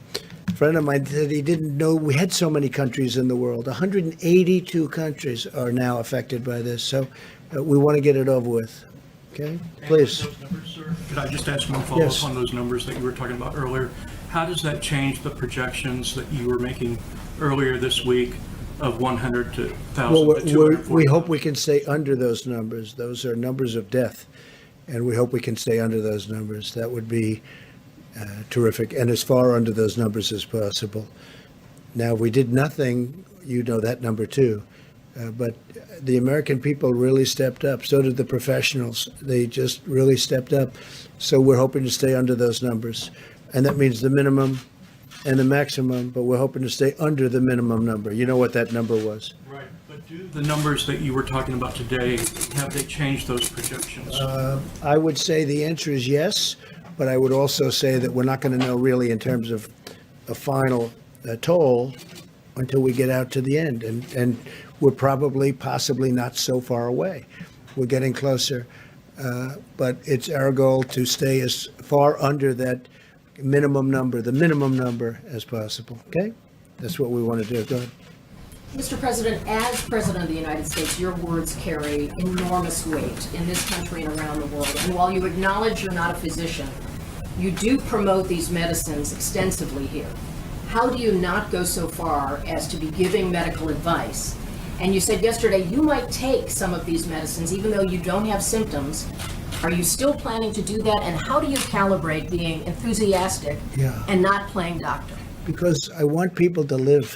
friend of mine said he didn't know we had so many countries in the world. 182 countries are now affected by this. So we want to get it over with. Okay, please. Those numbers, sir, could I just ask one follow-up Yes. on those numbers that you were talking about earlier? How does that change the projections that you were making earlier this week of 100 to 1,000 Well, to 240? we hope we can stay under those numbers. Those are numbers of death, and we hope we can stay under those numbers. That would be terrific, and as far under those numbers as possible. Now, if we did nothing, you know that number too. But the American people really stepped up. So did the professionals. They just really stepped up. So we're hoping to stay under those numbers. And that means the minimum and the maximum, but we're hoping to stay under the minimum number. You know what that number was. Right, but do the numbers that you were talking about today, have they changed those projections? I would say the answer is yes, but I would also say that we're not going to know really in terms of a final toll until we get out to the end. And we're possibly not so far away. We're getting closer. But it's our goal to stay as far under that minimum number, the minimum number as possible. Okay? That's what we want to do. Go ahead. Mr. President, as President of the United States, your words carry enormous weight in this country and around the world. And while you acknowledge you're not a physician, You do promote these medicines extensively here. How do you not go so far as to be giving medical advice? And you said yesterday you might take some of these medicines even though you don't have symptoms. Are you still planning to do that? And how do you calibrate being enthusiastic Yeah. and not playing doctor? Because I want people to live,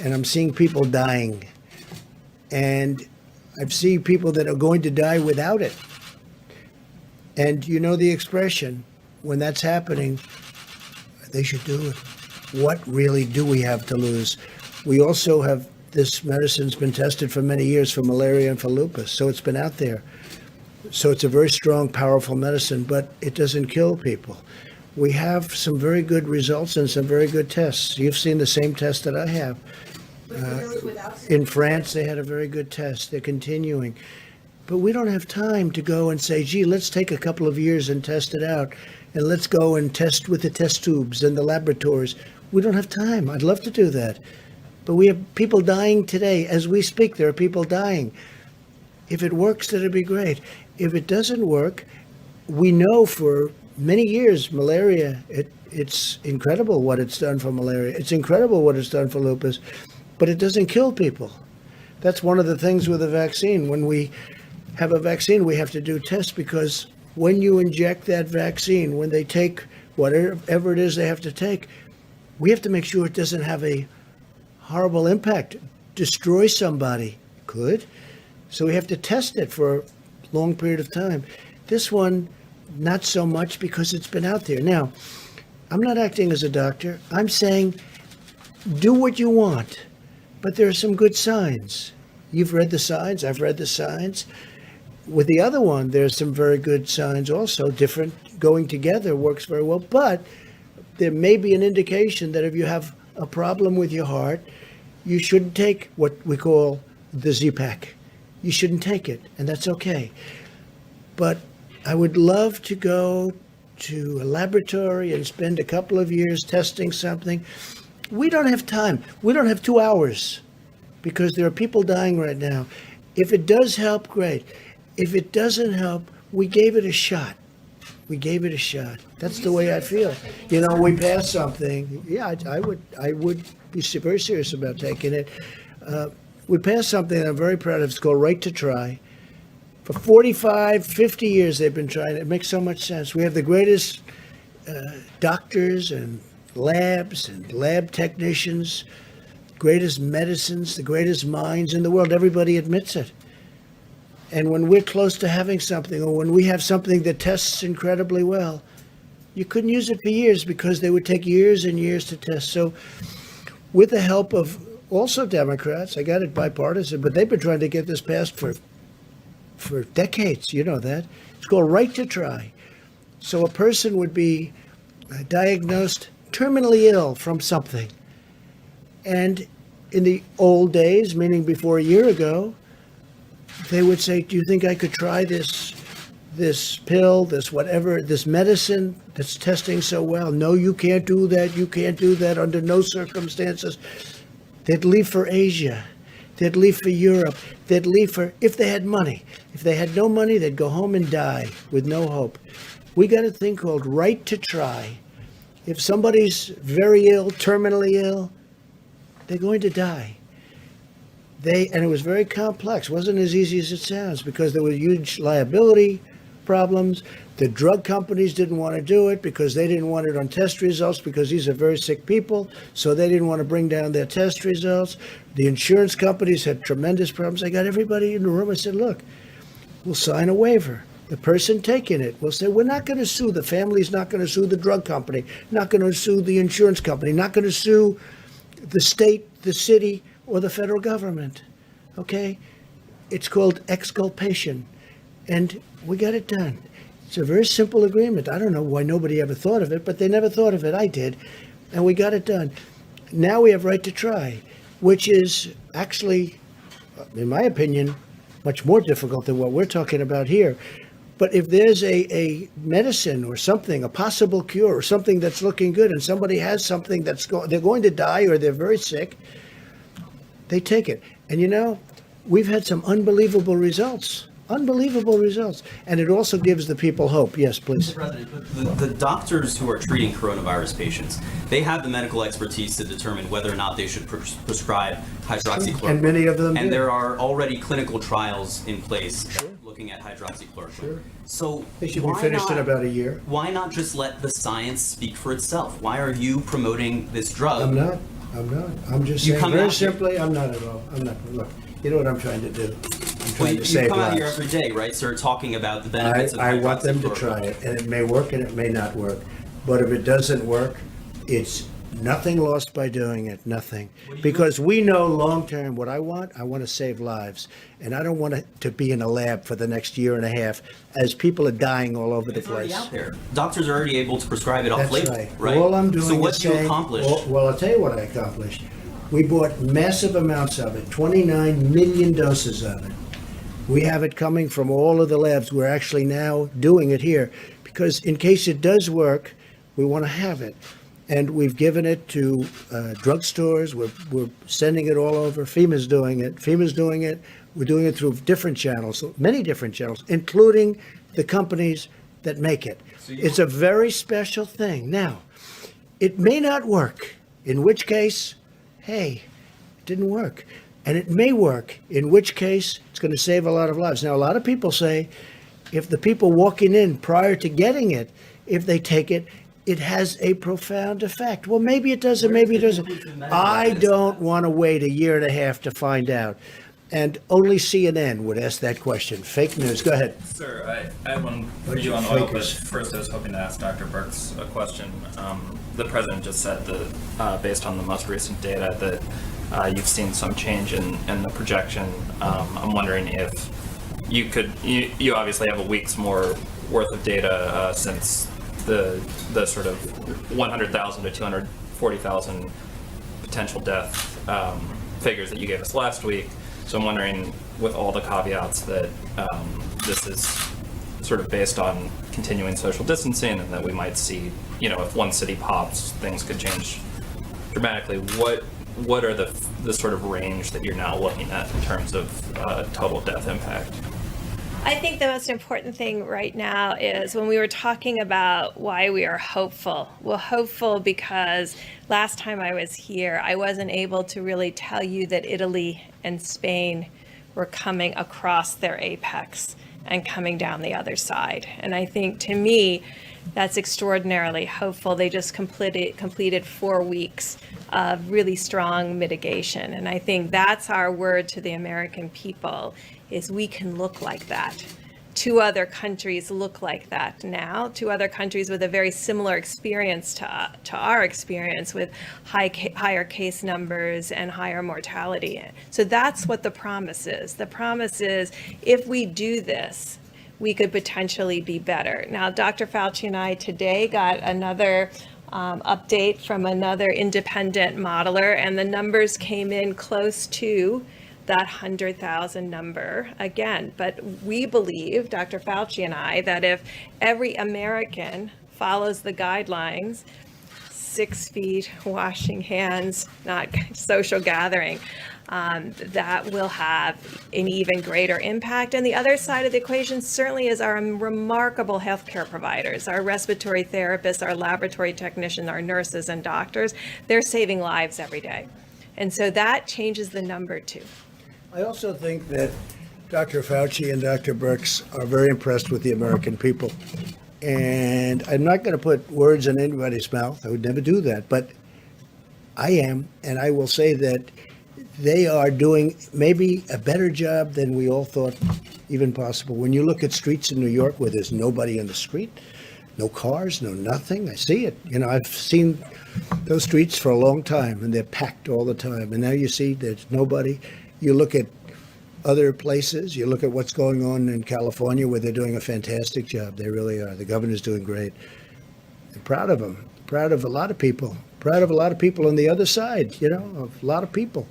and I'm seeing people dying. And I've seen people that are going to die without it. And you know the expression, when that's happening, they should do it. What really do we have to lose? We also have, this medicine's been tested for many years for malaria and for lupus, so it's been out there. So it's a very strong, powerful medicine, but it doesn't kill people. We have some very good results and some very good tests. You've seen the same test that I have. In France, they had a very good test. They're continuing. But we don't have time to go and say, gee, let's take a couple of years and test it out. And let's go and test with the test tubes and the laboratories. We don't have time. I'd love to do that. But we have people dying today. As we speak, there are people dying. If it works, that'd be great. If it doesn't work, we know for many years, malaria, it's incredible what it's done for malaria. It's incredible what it's done for lupus, but it doesn't kill people. That's one of the things with a vaccine. When we have a vaccine, we have to do tests, because when you inject that vaccine, when they take whatever it is they have to take, we have to make sure it doesn't have a horrible impact, destroy somebody. It could. So we have to test it for a long period of time. This one, not so much, because it's been out there. Now, I'm not acting as a doctor. I'm saying do what you want, but there are some good signs. You've read the signs. I've read the signs. With the other one, there's some very good signs also. Different going together works very well, but there may be an indication that if you have a problem with your heart, you shouldn't take what we call the Z-Pak. You shouldn't take it, and that's okay. But I would love to go to a laboratory and spend a couple of years testing something. We don't have time. We don't have 2 hours, because there are people dying right now. If it does help, great. If it doesn't help, we gave it a shot. We gave it a shot. That's the way I feel. You know, we passed something. Yeah, I would be very serious about taking it. We passed something that I'm very proud of. It's called Right to Try. For 45, 50 years they've been trying. It makes so much sense. We have the greatest doctors and labs and lab technicians, greatest medicines, the greatest minds in the world. Everybody admits it. And when we're close to having something, or when we have something that tests incredibly well, you couldn't use it for years, because they would take years and years to test. So with the help of also Democrats, I got it bipartisan, but they've been trying to get this passed for decades. You know that. It's called Right to Try. So a person would be diagnosed terminally ill from something. And in the old days, meaning before a year ago, they would say, do you think I could try this pill, this whatever, this medicine that's testing so well? No, you can't do that. You can't do that under no circumstances. They'd leave for Asia. They'd leave for Europe. They'd leave for, if they had money. If they had no money, they'd go home and die with no hope. We got a thing called Right to Try. If somebody's very ill, terminally ill, they're going to die. And it was very complex. It wasn't as easy as it sounds, because there were huge liability problems. The drug companies didn't want to do it because they didn't want it on test results, because these are very sick people, so they didn't want to bring down their test results. The insurance companies had tremendous problems. I got everybody in the room. I said, look, we'll sign a waiver. The person taking it will say, we're not going to sue. The family's not going to sue the drug company, not going to sue the insurance company, not going to sue the state, the city, or the federal government. Okay? It's called exculpation. And we got it done. It's a very simple agreement. I don't know why nobody ever thought of it, but they never thought of it. I did. And we got it done. Now we have Right to Try, which is actually, in my opinion, much more difficult than what we're talking about here. But if there's a medicine or something, a possible cure or something that's looking good, and somebody has something they're going to die or they're very sick, they take it. And you know, we've had some unbelievable results Unbelievable results. And it also gives the people hope. Yes, please. Mr. President, the doctors who are treating coronavirus patients, they have the medical expertise to determine whether or not they should prescribe hydroxychloroquine. And many of them And do. there are already clinical trials in place looking at hydroxychloroquine. Sure. So They should be why finished in not- about a year. Why not just let the science speak for itself? Why are you promoting this drug? I'm not. I'm just You saying, come very out here- simply, I'm not at all. I'm not. Look, you know what I'm trying to do? I'm Well, trying you to save come out here lives. every day, right, sir, talking about the benefits of I want them to hydroxychloroquine. try it, and it may work and it may not work. But if it doesn't work, it's nothing lost by doing it, nothing. Because we know long-term what I want to save lives. And I don't want it to be in a lab for the next year and a half as people are dying all over the It's already place. out there. Doctors are already able to prescribe it off That's label, right. right? All I'm doing So what is do you saying. accomplish? Well, I'll tell you what I accomplished. We bought massive amounts of it, 29 million doses of it. We have it coming from all of the labs. We're actually now doing it here because in case it does work, we want to have it. And we've given it to drugstores. We're sending it all over. FEMA's doing it. We're doing it through different channels, many different channels, including the companies that make it. It's a very special thing. Now, it may not work, in which case, hey, it didn't work. And it may work, in which case it's going to save a lot of lives. Now, a lot of people say if the people walking in prior to getting it, if they take it, it has a profound effect. Well, maybe it doesn't, maybe it doesn't. I don't want to wait a year and a half to find out. And only CNN would ask that question. Fake news. Go ahead. Sir, I have one for Bunch you of on oil, but fakers. first I was hoping to ask Dr. Burks a question. The president just said that, based on the most recent data, that you've seen some change in the projection. I'm wondering if you could, you obviously have a week's more worth of data since the sort of 100,000 to 240,000 potential death figures that you gave us last week. So I'm wondering, with all the caveats that this is sort of based on continuing social distancing and that we might see, if one city pops, things could change dramatically. What are the sort of range that you're now looking at in terms of total death impact? I think the most important thing right now is when we were talking about why we are hopeful. Well, hopeful because last time I was here, I wasn't able to really tell you that Italy and Spain were coming across their apex and coming down the other side. And I think, to me, that's extraordinarily hopeful. They just completed 4 weeks of really strong mitigation. And I think that's our word to the American people, is we can look like that. 2 other countries look like that now. 2 other countries with a very similar experience to our experience, with higher case numbers and higher mortality. So that's what the promise is. The promise is, if we do this, we could potentially be better. Now, Dr. Fauci and I today got another update from another independent modeler, and the numbers came in close to that 100,000 number again. But we believe, Dr. Fauci and I, that if every American follows the guidelines, 6 feet, washing hands, not social gathering, that will have an even greater impact. And the other side of the equation certainly is our remarkable healthcare providers, our respiratory therapists, our laboratory technicians, our nurses and doctors. They're saving lives every day. And so that changes the number too. I also think that Dr. Fauci and Dr. Birx are very impressed with the American people. And I'm not going to put words in anybody's mouth. I would never do that. But I am. And I will say that they are doing maybe a better job than we all thought even possible. When you look at streets in New York where there's nobody on the street, no cars, no nothing, I see it. I've seen those streets for a long time, and they're packed all the time. And now you see there's nobody. You look at other places, you look at what's going on in California, where they're doing a fantastic job. They really are. The governor's doing great. I'm proud of them. Proud of a lot of people. Proud of a lot of people on the other side, a lot of people.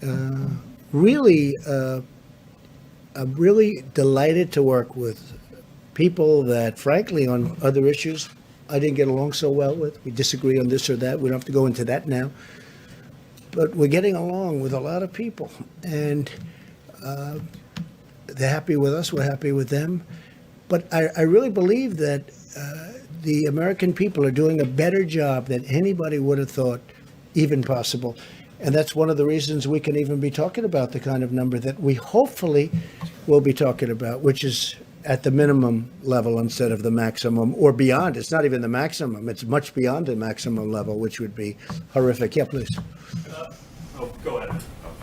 I'm really delighted to work with people that, frankly, on other issues, I didn't get along so well with. We disagree on this or that. We don't have to go into that now. But we're getting along with a lot of people. And they're happy with us, we're happy with them. But I really believe that the American people are doing a better job than anybody would have thought even possible. And that's one of the reasons we can even be talking about the kind of number that we hopefully will be talking about, which is at the minimum level instead of the maximum or beyond. It's not even the maximum. It's much beyond the maximum level, which would be horrific. Yeah, please. Go ahead.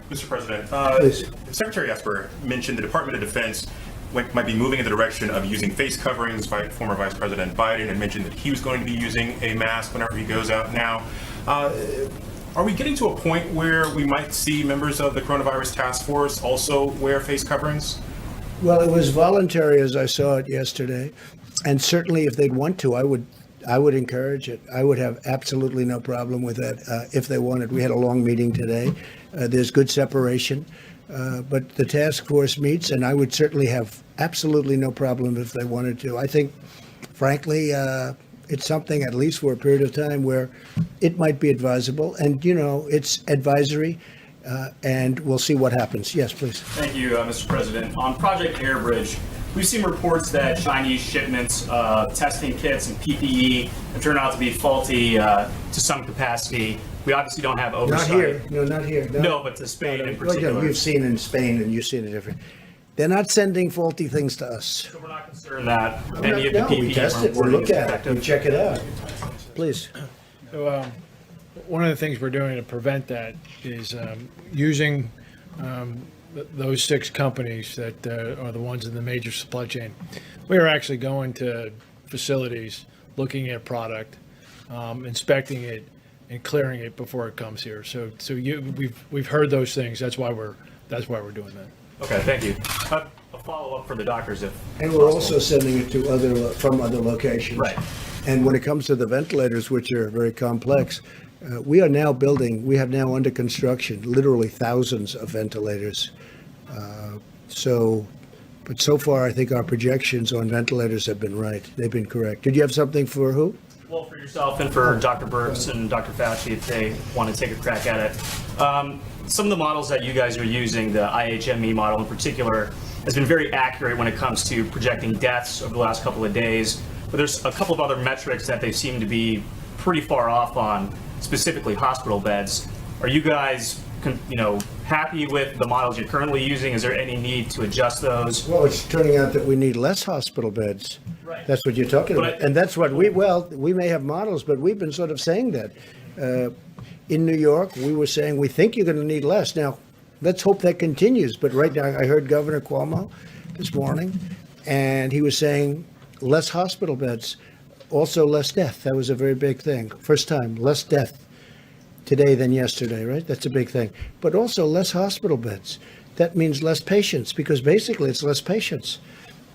Mr. President, Please. Secretary Esper mentioned the Department of Defense might be moving in the direction of using face coverings by former Vice President Biden, and mentioned that he was going to be using a mask whenever he goes out now. Are we getting to a point where we might see members of the coronavirus task force also wear face coverings? Well, it was voluntary as I saw it yesterday. And certainly if they'd want to, I would encourage it. I would have absolutely no problem with that if they wanted. We had a long meeting today. There's good separation. But the task force meets, and I would certainly have absolutely no problem if they wanted to. I think, frankly, it's something, at least for a period of time, where it might be advisable. And, you know, it's advisory, and we'll see what happens. Yes, please. Thank you, Mr. President. On Project Airbridge, we've seen reports that Chinese shipments of testing kits and PPE have turned out to be faulty to some capacity. We obviously don't have oversight. Not here. No, not here. No, but to Spain in particular. You've seen in Spain, and you've seen it different. They're not sending faulty things to us. So we're not concerned that any of the No, PPE we test it, we we're look at it, effective. we check it out. Please. So, one of the things we're doing to prevent that is using those 6 companies that are the ones in the major supply chain. We are actually going to facilities, looking at product, inspecting it, and clearing it before it comes here. So we've heard those things. That's why we're doing that. Okay, thank you. A follow-up for the doctors if And we're also sending it to from other locations. Right. And when it comes to the ventilators, which are very complex, we have now under construction, literally thousands of ventilators. But so far, I think our projections on ventilators have been right. They've been correct. Did you have something for who? Well, for yourself and for Dr. Birx and Dr. Fauci, if they want to take a crack at it. Some of the models that you guys are using, the IHME model in particular, has been very accurate when it comes to projecting deaths over the last couple of days. But there's a couple of other metrics that they seem to be pretty far off on, specifically hospital beds. Are you guys, happy with the models you're currently using? Is there any need to adjust those? Well, it's turning out that we need less hospital beds. Right. That's what you're talking about. And that's what we may have models, but we've been sort of saying that. In New York, we were saying, we think you're going to need less. Now, let's hope that continues. But right now, I heard Governor Cuomo this morning, and he was saying less hospital beds, also less death. That was a very big thing. First time, less death today than yesterday, right? That's a big thing. But also less hospital beds. That means less patients, because basically it's less patients.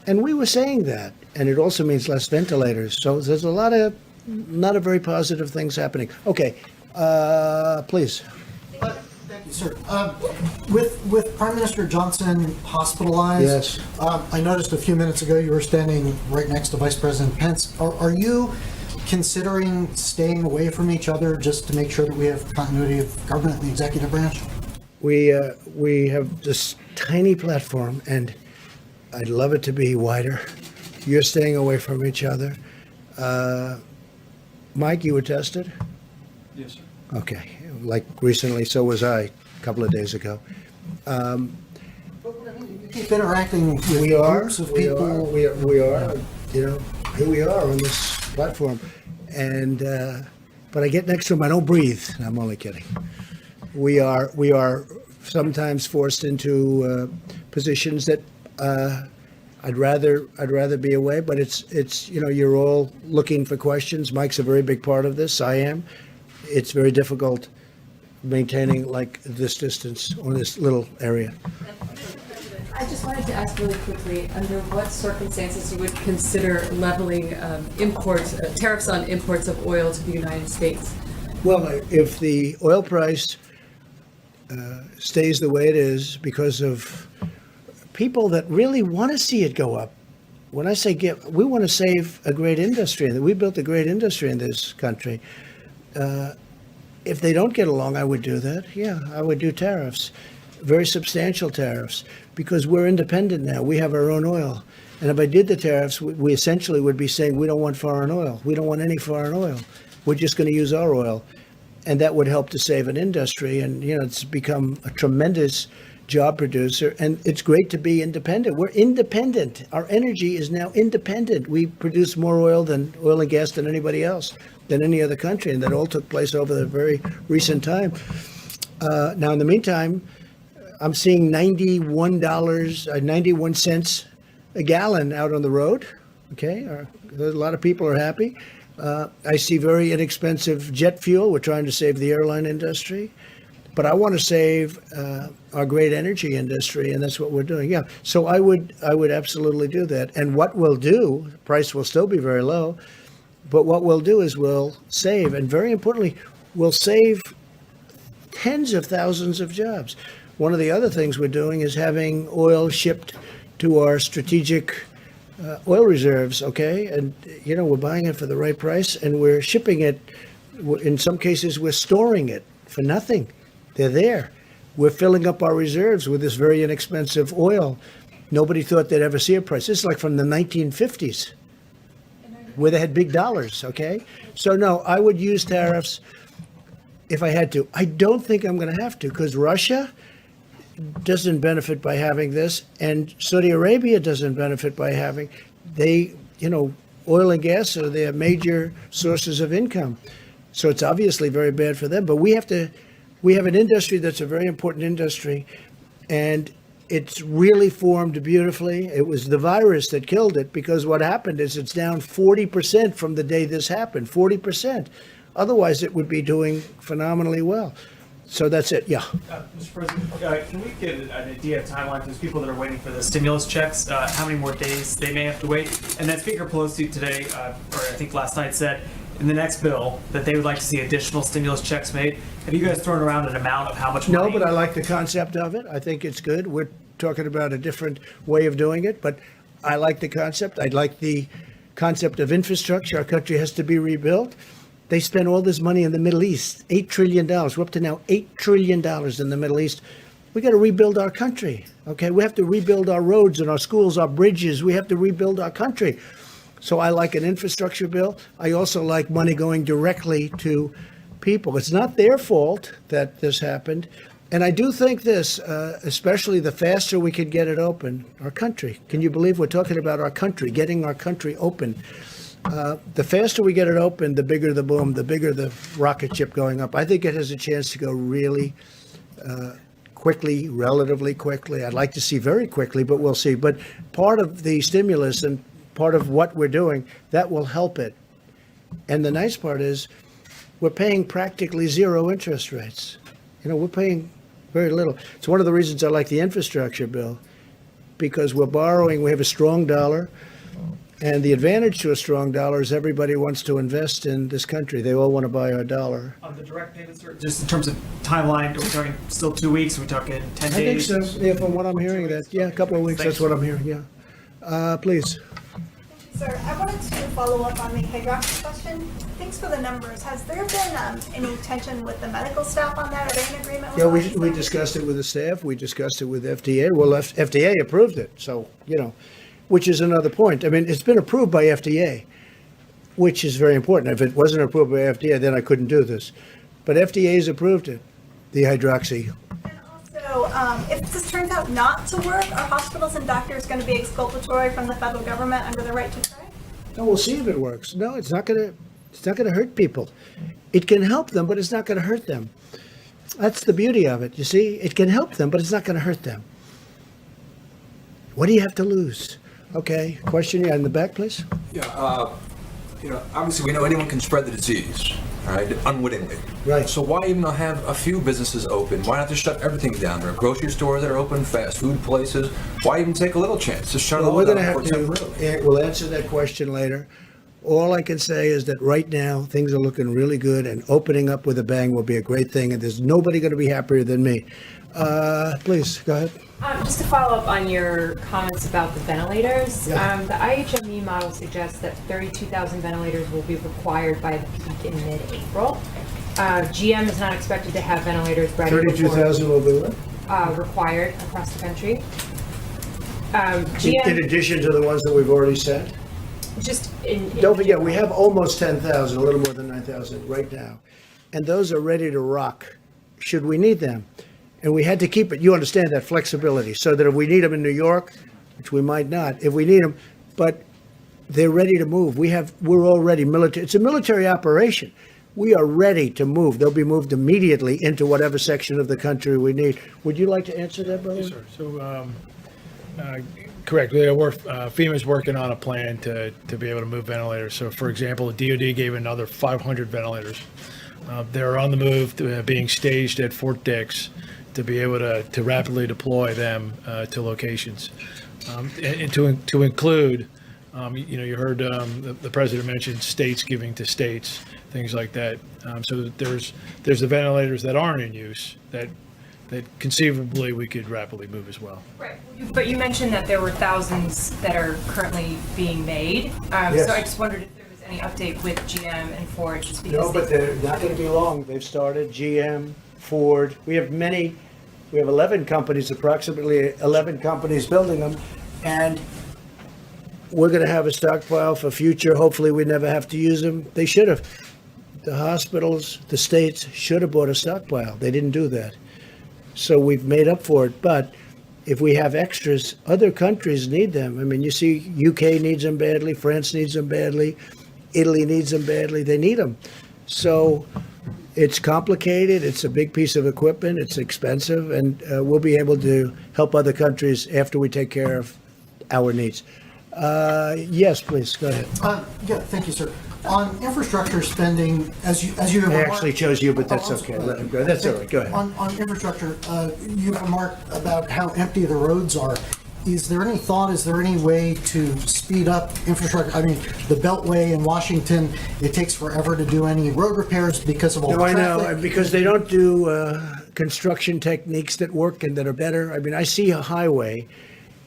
And we were saying that. And it also means less ventilators. So there's a lot of not a very positive things happening. Okay, please. Thank you, sir. With Prime Minister Johnson hospitalized, Yes. I noticed a few minutes ago you were standing right next to Vice President Pence. Are you considering staying away from each other just to make sure that we have continuity of government in the executive branch? We have this tiny platform, and I'd love it to be wider. You're staying away from each other. Mike, you were tested? Yes, sir. Okay, like recently, so was I a couple of days ago. You keep interacting with We are, groups of we people. are, we are, here we are on this platform. And, but I get next to him, I don't breathe. I'm only kidding. We are sometimes forced into positions that I'd rather be away, but it's you're all looking for questions. Mike's a very big part of this. I am. It's very difficult maintaining like this distance on this little area. I just wanted to ask really quickly, under what circumstances you would consider leveling tariffs on imports of oil to the United States? Well, if the oil price stays the way it is because of people that really want to see it go up. When I say we want to save a great industry, that we built a great industry in this country. If they don't get along, I would do that. Yeah, I would do tariffs. very substantial tariffs, because we're independent now. We have our own oil. And if I did the tariffs, we essentially would be saying, we don't want foreign oil. We don't want any foreign oil. We're just going to use our oil. And that would help to save an industry. And, it's become a tremendous job producer. And it's great to be independent. We're independent. Our energy is now independent. We produce more oil and gas than anybody else, than any other country. And that all took place over the very recent time. Now, in the meantime, I'm seeing $91 cents a gallon out on the road. Okay, a lot of people are happy. I see very inexpensive jet fuel. We're trying to save the airline industry, but I want to save our great energy industry, and that's what we're doing. Yeah, so I would absolutely do that. And what we'll do, the price will still be very low, but what we'll do is we'll save, and very importantly, we'll save tens of thousands of jobs. One of the other things we're doing is having oil shipped to our strategic oil reserves, okay? And, we're buying it for the right price, and we're shipping it. In some cases, we're storing it for nothing. They're there. We're filling up our reserves with this very inexpensive oil. Nobody thought they'd ever see a price. This is like from the 1950s, where they had big dollars, okay? So, no, I would use tariffs if I had to. I don't think I'm going to have to, because Russia doesn't benefit by having this, and Saudi Arabia doesn't benefit by having. Oil and gas are their major sources of income. So it's obviously very bad for them. But we have an industry that's a very important industry, and it's really formed beautifully. It was the virus that killed it, because what happened is it's down 40% from the day this happened, 40%. Otherwise, it would be doing phenomenally well. So that's it, yeah. Mr. President, can we get an idea of timeline for those people that are waiting for the stimulus checks? How many more days they may have to wait? And then Speaker Pelosi today, or I think last night, said in the next bill that they would like to see additional stimulus checks made. Have you guys thrown around an amount of how much money? No, but I like the concept of it. I think it's good. We're talking about a different way of doing it, but I like the concept. I like the concept of infrastructure. Our country has to be rebuilt. They spend all this money in the Middle East, $8 trillion. We're up to now $8 trillion in the Middle East. We got to rebuild our country, okay? We have to rebuild our roads and our schools, our bridges. We have to rebuild our country. So I like an infrastructure bill. I also like money going directly to people. It's not their fault that this happened. And I do think this, especially the faster we could get it open, our country. Can you believe we're talking about our country, getting our country open? The faster we get it open, the bigger the boom, the bigger the rocket ship going up. I think it has a chance to go really quickly, relatively quickly. I'd like to see very quickly, but we'll see. But part of the stimulus and part of what we're doing, that will help it. And the nice part is we're paying practically zero interest rates. We're paying very little. It's one of the reasons I like the infrastructure bill, because we're borrowing, we have a strong dollar. And the advantage to a strong dollar is everybody wants to invest in this country. They all want to buy our dollar. On the direct payments, sir, just in terms of timeline, are we talking still 2 weeks? Are we talking 10 days? I think so. Yeah, from what I'm hearing, a couple of weeks, that's what I'm hearing, yeah. Please. Sir, I wanted to follow up on the hydroxy question. Thanks for the numbers. Has there been any tension with the medical staff on that? Are they in agreement with Yeah, we discussed it with the staff. We discussed it with FDA. Well, FDA approved it, so, which is another point. I mean, it's been approved by FDA, which is very important. If it wasn't approved by FDA, then I couldn't do this. But FDA has approved it, the hydroxy. And also, if this turns out not to work, are hospitals and doctors going to be exculpatory from the federal government under the right to try? No, we'll see if it works. No, it's not going to hurt people. It can help them, but it's not going to hurt them. That's the beauty of it. You see, it can help them, but it's not going to hurt them. What do you have to lose? Okay, question in the back, please. Yeah, obviously we know anyone can spread the disease, right, unwittingly. Right. So why even have a few businesses open? Why not just shut everything down? There are grocery stores that are open, fast food places. Why even take a little chance? Just shut it all We're down. going to have to, we'll answer that question later. All I can say is that right now, things are looking really good, and opening up with a bang will be a great thing, and there's nobody going to be happier than me. Please, go ahead. Just to follow up on your comments about the ventilators, Yeah. the IHME model suggests that 32,000 ventilators will be required by the peak in mid-April. GM is not expected to have ventilators ready. 32,000 will be what? required across the country. In GM, addition to the ones that we've already sent? just in. Don't forget, we have almost 10,000, a little more than 9,000 right now. And those are ready to rock, should we need them. And we had to keep it, you understand that flexibility, so that if we need them in New York, which we might not, if we need them, but they're ready to move. We're already military, it's a military operation. We are ready to move. They'll be moved immediately into whatever section of the country we need. Would you like to answer that, brother? Yes, sir. So, correct. FEMA's working on a plan to be able to move ventilators. So, for example, the DoD gave another 500 ventilators. They're on the move, being staged at Fort Dix to be able to rapidly deploy them to locations. And to include, you heard the president mention states giving to states, things like that. So there's the ventilators that aren't in use that conceivably we could rapidly move as well. Right, but you mentioned that there were thousands that are currently being made. Yes. So I just wondered if there was any update with GM and Ford, just because. No, but they're not going to be long. They've started, GM, Ford. We have 11 companies, approximately 11 companies building them. And we're going to have a stockpile for future. Hopefully we never have to use them. They should have. The hospitals, the states should have bought a stockpile. They didn't do that. So we've made up for it. But if we have extras, other countries need them. I mean, you see, UK needs them badly. France needs them badly. Italy needs them badly. They need them. So it's complicated. It's a big piece of equipment. It's expensive. And we'll be able to help other countries after we take care of our needs. Yes, please, go ahead. Yeah, thank you, sir. On infrastructure spending, as you have I remarked. actually chose you, but that's Oh, okay. Let him go. That's all right. Go ahead. On infrastructure, you've remarked about how empty the roads are. Is there any thought, is there any way to speed up infrastructure? I mean, the Beltway in Washington, it takes forever to do any road repairs because of all the No, I traffic. know, because they don't do construction techniques that work and that are better. I mean, I see a highway,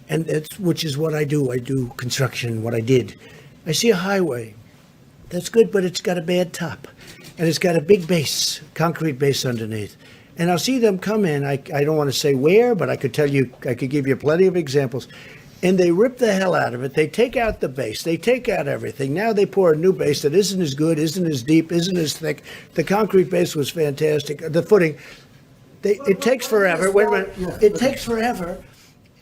and which is what I do. I do construction, what I did. I see a highway. That's good, but it's got a bad top. And it's got a big base, concrete base underneath. And I'll see them come in. I don't want to say where, but I could tell you, I could give you plenty of examples. And they rip the hell out of it. They take out the base. They take out everything. Now they pour a new base that isn't as good, isn't as deep, isn't as thick. The concrete base was fantastic. The footing, it takes forever. Wait a minute. It takes forever.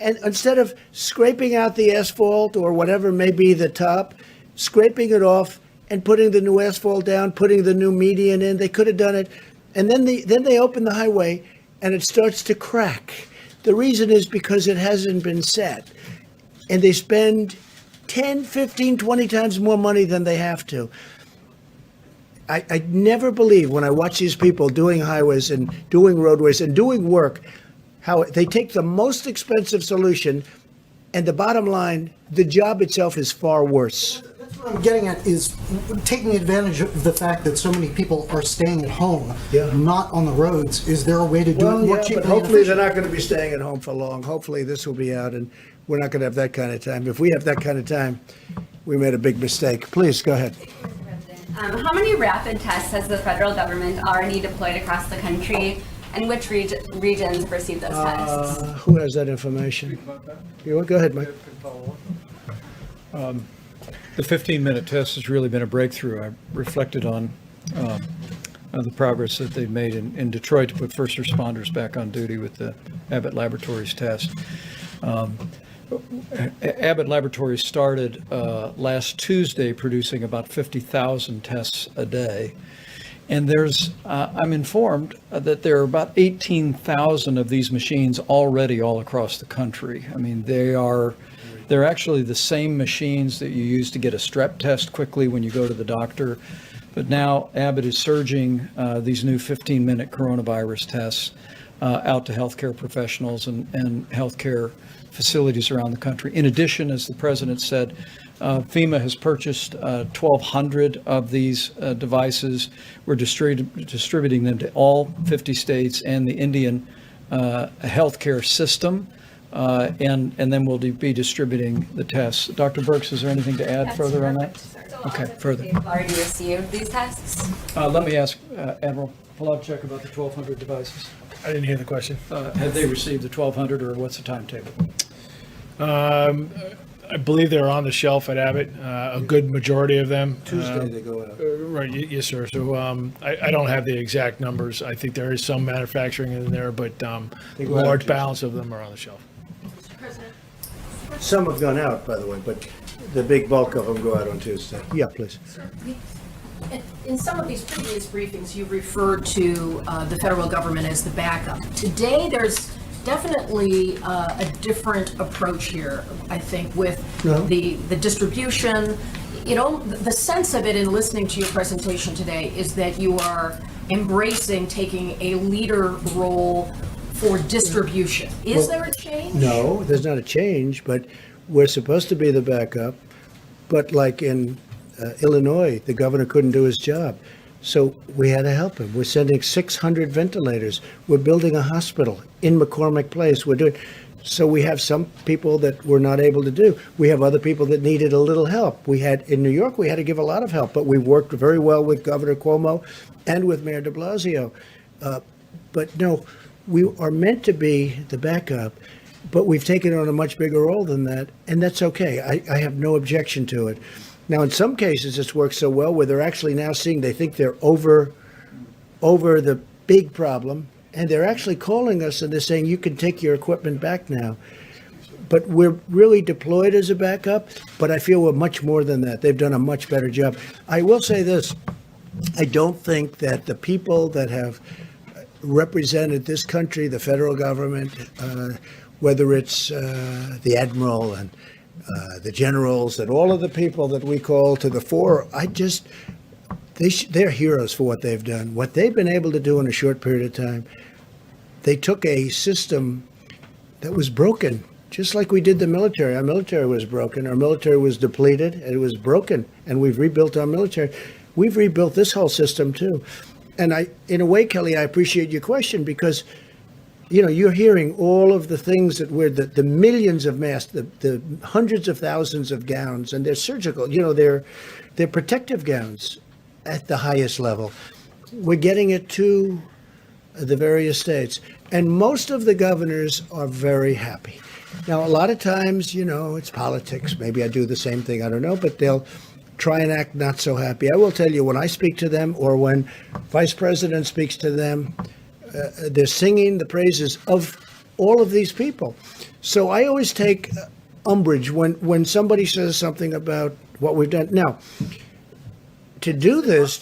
And instead of scraping out the asphalt or whatever may be the top, scraping it off and putting the new asphalt down, putting the new median in, they could have done it. And then they open the highway and it starts to crack. The reason is because it hasn't been set. And they spend 10, 15, 20 times more money than they have to. I never believe when I watch these people doing highways and doing roadways and doing work, how they take the most expensive solution and the bottom line, the job itself is far worse. What I'm getting at is taking advantage of the fact that so many people are staying at home, not on the roads. Is there a way to do it more cheaply? But hopefully they're not going to be staying at home for long. Hopefully this will be out and we're not going to have that kind of time. If we have that kind of time, we made a big mistake. Please, go ahead. How many rapid tests has the federal government already deployed across the country, and which regions receive those tests? Who has that information? Go ahead, Mike. The 15-minute test has really been a breakthrough. I reflected on the progress that they've made in Detroit to put first responders back on duty with the Abbott Laboratories test. Abbott Laboratories started last Tuesday producing about 50,000 tests a day. And I'm informed that there are about 18,000 of these machines already all across the country. I mean, they're actually the same machines that you use to get a strep test quickly when you go to the doctor. But now Abbott is surging these new 15-minute coronavirus tests out to healthcare professionals and healthcare facilities around the country. In addition, as the president said, FEMA has purchased 1,200 of these devices. We're distributing them to all 50 states and the Indian healthcare system. And then we'll be distributing the tests. Dr. Birx, is there anything to add further on that? Okay, further. They've already received these tests? Let me ask Admiral Polowczyk about the 1,200 devices? I didn't hear the question. Have they received the 1,200, or what's the timetable? I believe they're on the shelf at Abbott, a good majority of them. Tuesday they go out. Right, yes, sir. So I don't have the exact numbers. I think there is some manufacturing in there, but They go out large Tuesday. balance of them are on the shelf. Some have gone out, by the way, but the big bulk of them go out on Tuesday. Yeah, please. In some of these previous briefings, you referred to the federal government as the backup. Today, there's definitely a different approach here, I think, with No. the distribution. You know, the sense of it in listening to your presentation today is that you are embracing taking a leader role for distribution. Is there a change? No, there's not a change, but we're supposed to be the backup. But like in Illinois, the governor couldn't do his job. So we had to help him. We're sending 600 ventilators. We're building a hospital in McCormick Place. So we have some people that we're not able to do. We have other people that needed a little help. In New York, we had to give a lot of help, but we worked very well with Governor Cuomo and with Mayor de Blasio. But no, we are meant to be the backup, but we've taken on a much bigger role than that, and that's okay. I have no objection to it. Now, in some cases, it's worked so well where they're actually now seeing they think they're over the big problem, and they're actually calling us and they're saying, you can take your equipment back now. But we're really deployed as a backup, but I feel we're much more than that. They've done a much better job. I will say this, I don't think that the people that have represented this country, the federal government, whether it's the admiral and the generals and all of the people that we call to the fore, they're heroes for what they've done. What they've been able to do in a short period of time, they took a system that was broken, just like we did the military. Our military was broken. Our military was depleted, and it was broken, and we've rebuilt our military. We've rebuilt this whole system, too. And in a way, Kelly, I appreciate your question because you're hearing all of the things that the millions of masks, the hundreds of thousands of gowns, and they're surgical, they're protective gowns at the highest level. We're getting it to the various states. And most of the governors are very happy. Now, a lot of times, it's politics. Maybe I do the same thing. I don't know, but they'll try and act not so happy. I will tell you, when I speak to them or when Vice President speaks to them, they're singing the praises of all of these people. So I always take umbrage when somebody says something about what we've done. Now, to do this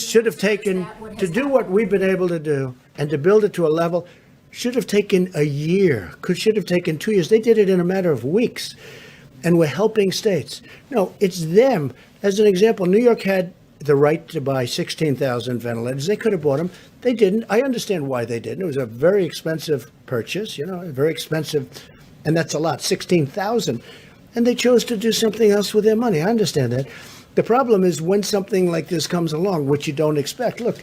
should have taken, to do what we've been able to do and to build it to a level, should have taken a year, should have taken 2 years. They did it in a matter of weeks. And we're helping states. No, it's them. As an example, New York had the right to buy 16,000 ventilators. They could have bought them. They didn't. I understand why they didn't. It was a very expensive purchase, very expensive, and that's a lot, 16,000. And they chose to do something else with their money. I understand that. The problem is when something like this comes along, which you don't expect. Look,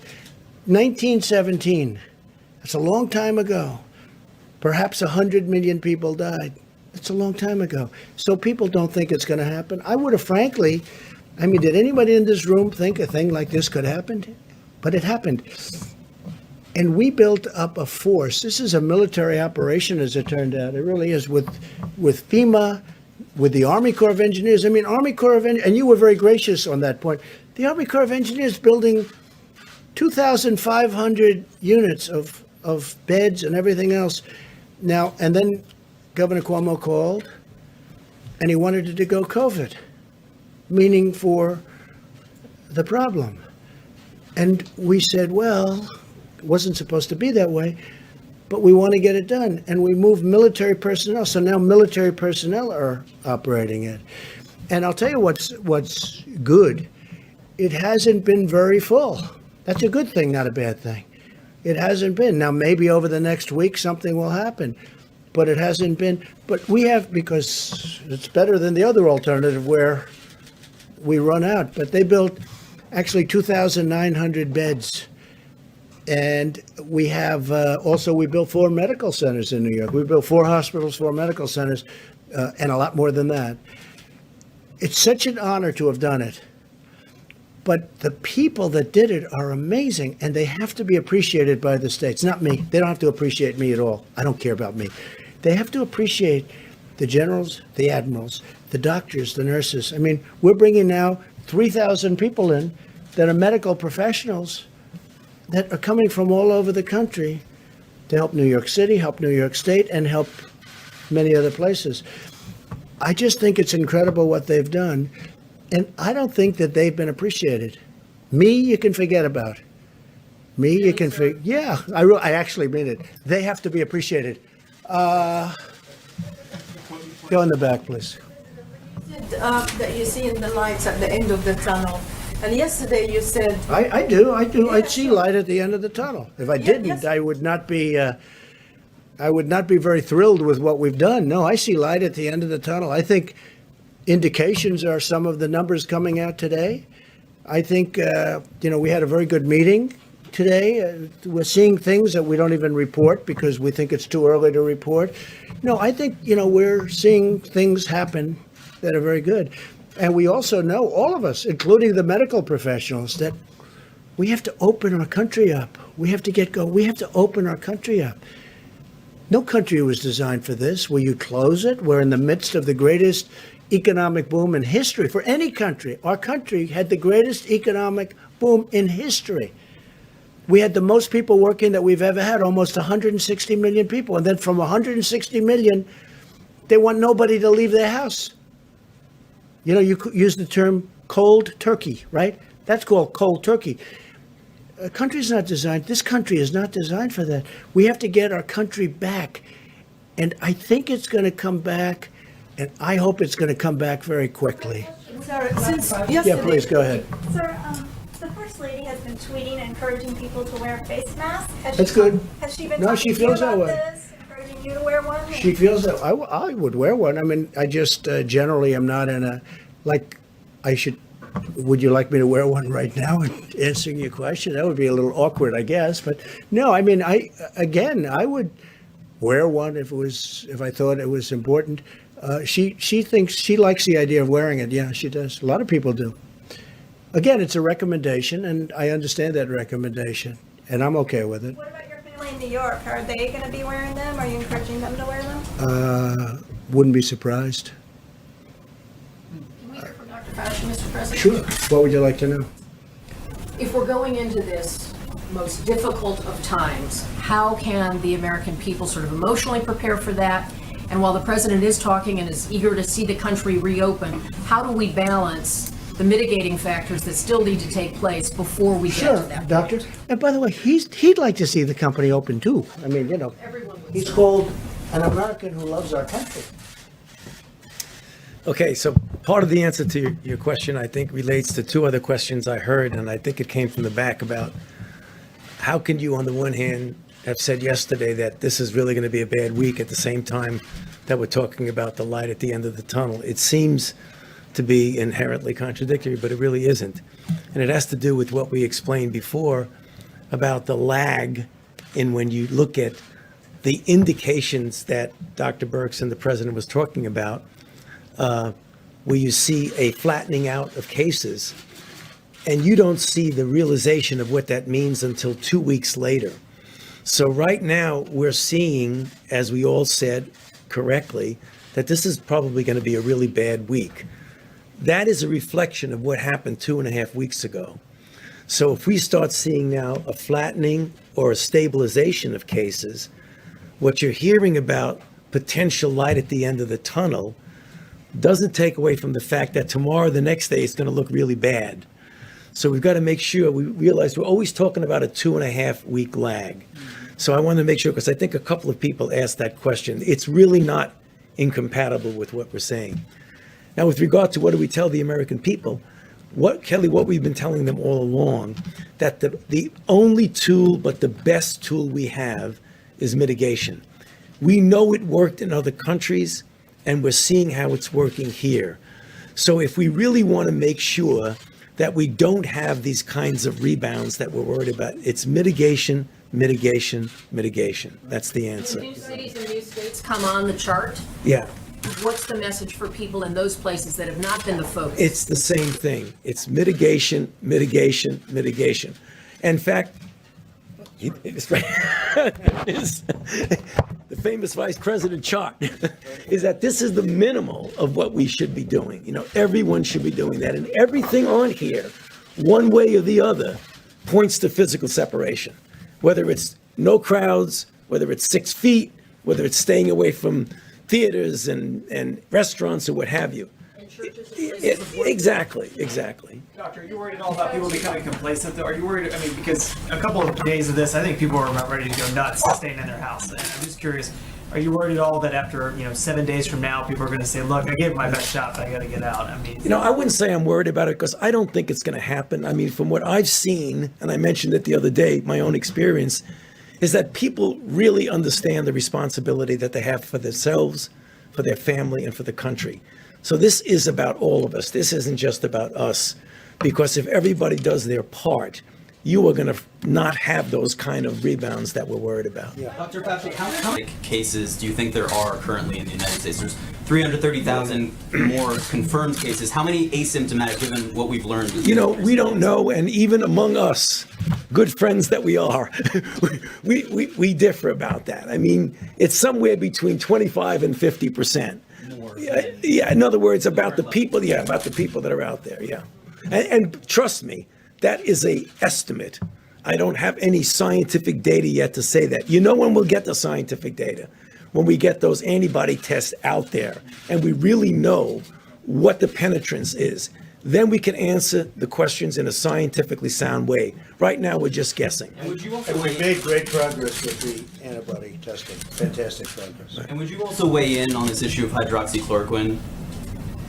1917, that's a long time ago. Perhaps 100 million people died. It's a long time ago. So people don't think it's going to happen. I would have frankly, did anybody in this room think a thing like this could happen? But it happened. And we built up a force. This is a military operation, as it turned out. It really is with FEMA, with the Army Corps of Engineers. Army Corps of Engineers, and you were very gracious on that point. The Army Corps of Engineers building 2,500 units of beds and everything else. Now, and then Governor Cuomo called, and he wanted it to go COVID, meaning for the problem. And we said, well, it wasn't supposed to be that way, but we want to get it done. And we moved military personnel. So now military personnel are operating it. And I'll tell you what's good. It hasn't been very full. That's a good thing, not a bad thing. It hasn't been. Now, maybe over the next week, something will happen. But it hasn't been. But we have, because it's better than the other alternative where we run out. But they built actually 2,900 beds. And we have also, we built 4 medical centers in New York. We built 4 hospitals, 4 medical centers, and a lot more than that. It's such an honor to have done it. But the people that did it are amazing, and they have to be appreciated by the states. Not me. They don't have to appreciate me at all. I don't care about me. They have to appreciate the generals, the admirals, the doctors, the nurses. I mean, we're bringing now 3,000 people in that are medical professionals that are coming from all over the country to help New York City, help New York State, and help many other places. I just think it's incredible what they've done, and I don't think that they've been appreciated. Me, you can forget about. Me, you can forget. Yeah, I actually mean it. They have to be appreciated. Go in the back, please. That you see in the lights at the end of the tunnel. And yesterday you said... I do. I see light at the end of the tunnel. If I didn't, yes. I would not be very thrilled with what we've done. No, I see light at the end of the tunnel. I think indications are some of the numbers coming out today. I think, we had a very good meeting today. We're seeing things that we don't even report because we think it's too early to report. No, I think, we're seeing things happen that are very good. And we also know, all of us, including the medical professionals, that we have to open our country up. We have to open our country up. No country was designed for this. Will you close it? We're in the midst of the greatest economic boom in history for any country. Our country had the greatest economic boom in history. We had the most people working that we've ever had, almost 160 million people. And then from 160 million, they want nobody to leave their house. You could use the term cold turkey, right? That's called cold turkey. A country's not designed, this country is not designed for that. We have to get our country back. And I think it's going to come back, and I hope it's going to come back very quickly. Sir, since Yeah, please, go ahead. Sir, the First Lady has been tweeting encouraging people to wear face masks. That's good. Has she been No, talking she to you feels that about way. this, encouraging you to wear one? She feels that I would wear one. I mean, I just generally am not in a, would you like me to wear one right now and answering your question? That would be a little awkward, I guess. But no, I mean, I would wear one if I thought it was important. She thinks, she likes the idea of wearing it. Yeah, she does. A lot of people do. Again, it's a recommendation, and I understand that recommendation, and I'm okay with it. What about your family in New York? Are they going to be wearing them? Are you encouraging them to wear them? Wouldn't be surprised. Can we hear from Dr. Fauci, Mr. President? Sure. What would you like to know? If we're going into this most difficult of times, how can the American people sort of emotionally prepare for that? And while the president is talking and is eager to see the country reopen, how do we balance the mitigating factors that still need to take place before we get to that? Doctor. And by the way, he'd like to see the company open too. I mean, he's called an American who loves our country. Okay, so part of the answer to your question, I think, relates to two other questions I heard, and I think it came from the back about how can you, on the one hand, have said yesterday that this is really going to be a bad week at the same time that we're talking about the light at the end of the tunnel. It seems to be inherently contradictory, but it really isn't. And it has to do with what we explained before about the lag in when you look at the indications that Dr. Birx and the president was talking about, where you see a flattening out of cases, and you don't see the realization of what that means until 2 weeks later. So right now, we're seeing, as we all said correctly, that this is probably going to be a really bad week. That is a reflection of what happened 2.5 weeks ago. So if we start seeing now a flattening or a stabilization of cases, what you're hearing about potential light at the end of the tunnel doesn't take away from the fact that tomorrow, the next day, it's going to look really bad. So we've got to make sure we realize we're always talking about a 2.5 week lag. So I want to make sure, because I think a couple of people asked that question. It's really not incompatible with what we're saying. Now, with regard to what do we tell the American people, what we've been telling them all along, that the only tool, but the best tool we have is mitigation. We know it worked in other countries, and we're seeing how it's working here. So if we really want to make sure that we don't have these kinds of rebounds that we're worried about, it's mitigation, mitigation, mitigation. That's the answer. New cities and new states come on the chart. Yeah. What's the message for people in those places that have not been the focus? It's the same thing. It's mitigation, mitigation, mitigation. In fact, it's right. The famous vice president chart is that this is the minimal of what we should be doing. You know, everyone should be doing that. And everything on here, one way or the other, points to physical separation. Whether it's no crowds, whether it's 6 feet, whether it's staying away from theaters and restaurants or what have you. Exactly. Doctor, are you worried at all about people becoming complacent, though? Are you worried, I mean, because a couple of days of this, I think people are about ready to go nuts staying in their house. And I'm just curious, are you worried at all that after, 7 days from now, people are going to say, look, I gave it my best shot, but I got to get out? I mean, You know, I wouldn't say I'm worried about it because I don't think it's going to happen. I mean, from what I've seen, and I mentioned it the other day, my own experience, is that people really understand the responsibility that they have for themselves, for their family, and for the country. So this is about all of us. This isn't just about us, because if everybody does their part, you are going to not have those kind of rebounds that we're worried about. Dr. Fauci, how many cases do you think there are currently in the United States? There's 330,000 more confirmed cases. How many asymptomatic, given what we've learned? You know, we don't know, and even among us, good friends that we are, we differ about that. I mean, it's somewhere between 25 and 50%. Yeah, in other words, about the people that are out there, yeah. And trust me, that is a estimate. I don't have any scientific data yet to say that. You know when we'll get the scientific data? When we get those antibody tests out there and we really know what the penetrance is. Then we can answer the questions in a scientifically sound way. Right now, we're just guessing. And we've made great progress with the antibody testing. Fantastic progress. And would you also weigh in on this issue of hydroxychloroquine?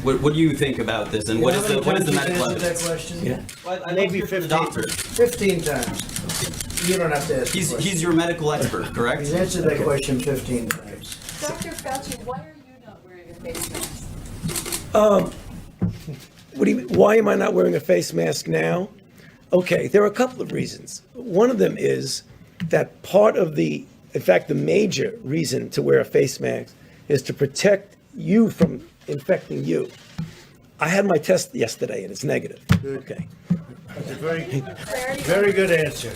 What do you think about this, and what is the medical evidence? That question? Yeah. Maybe 15 times. You don't have to ask. He's your medical expert, correct? He's answered that question 15 times. Dr. Fauci, why are you not wearing a face mask? What do you mean? Why am I not wearing a face mask now? Okay, there are a couple of reasons. One of them is that in fact, the major reason to wear a face mask is to protect you from infecting you. I had my test yesterday and it's negative. Okay. That's a very good answer.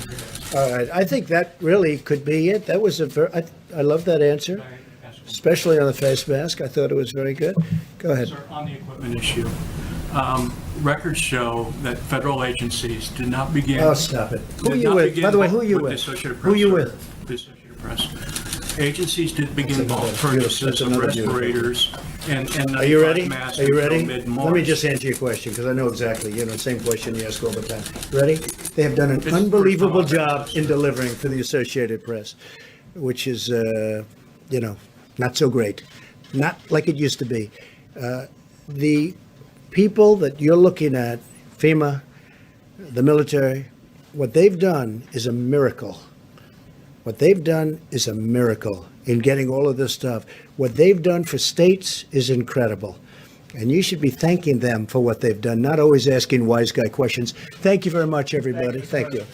All right, I think that really could be it. That was I love that answer, especially on the face mask. I thought it was very good. Go ahead. Sir, on the equipment issue, records show that federal agencies did not begin. Oh, stop it. Who are you with? By the way, who are you with? Who are you with? The Associated Press. Agencies did begin bulk purchases of respirators and Are you ready? masks Are you ready? until mid-March. Let me just answer your question, because I know exactly, same question you ask all the time. Ready? They have done an unbelievable job in delivering for the Associated Press, which is, not so great. Not like it used to be. The people that you're looking at, FEMA, the military, what they've done is a miracle. What they've done is a miracle in getting all of this stuff. What they've done for states is incredible. And you should be thanking them for what they've done, not always asking wise guy questions. Thank you very much, everybody. Thank you.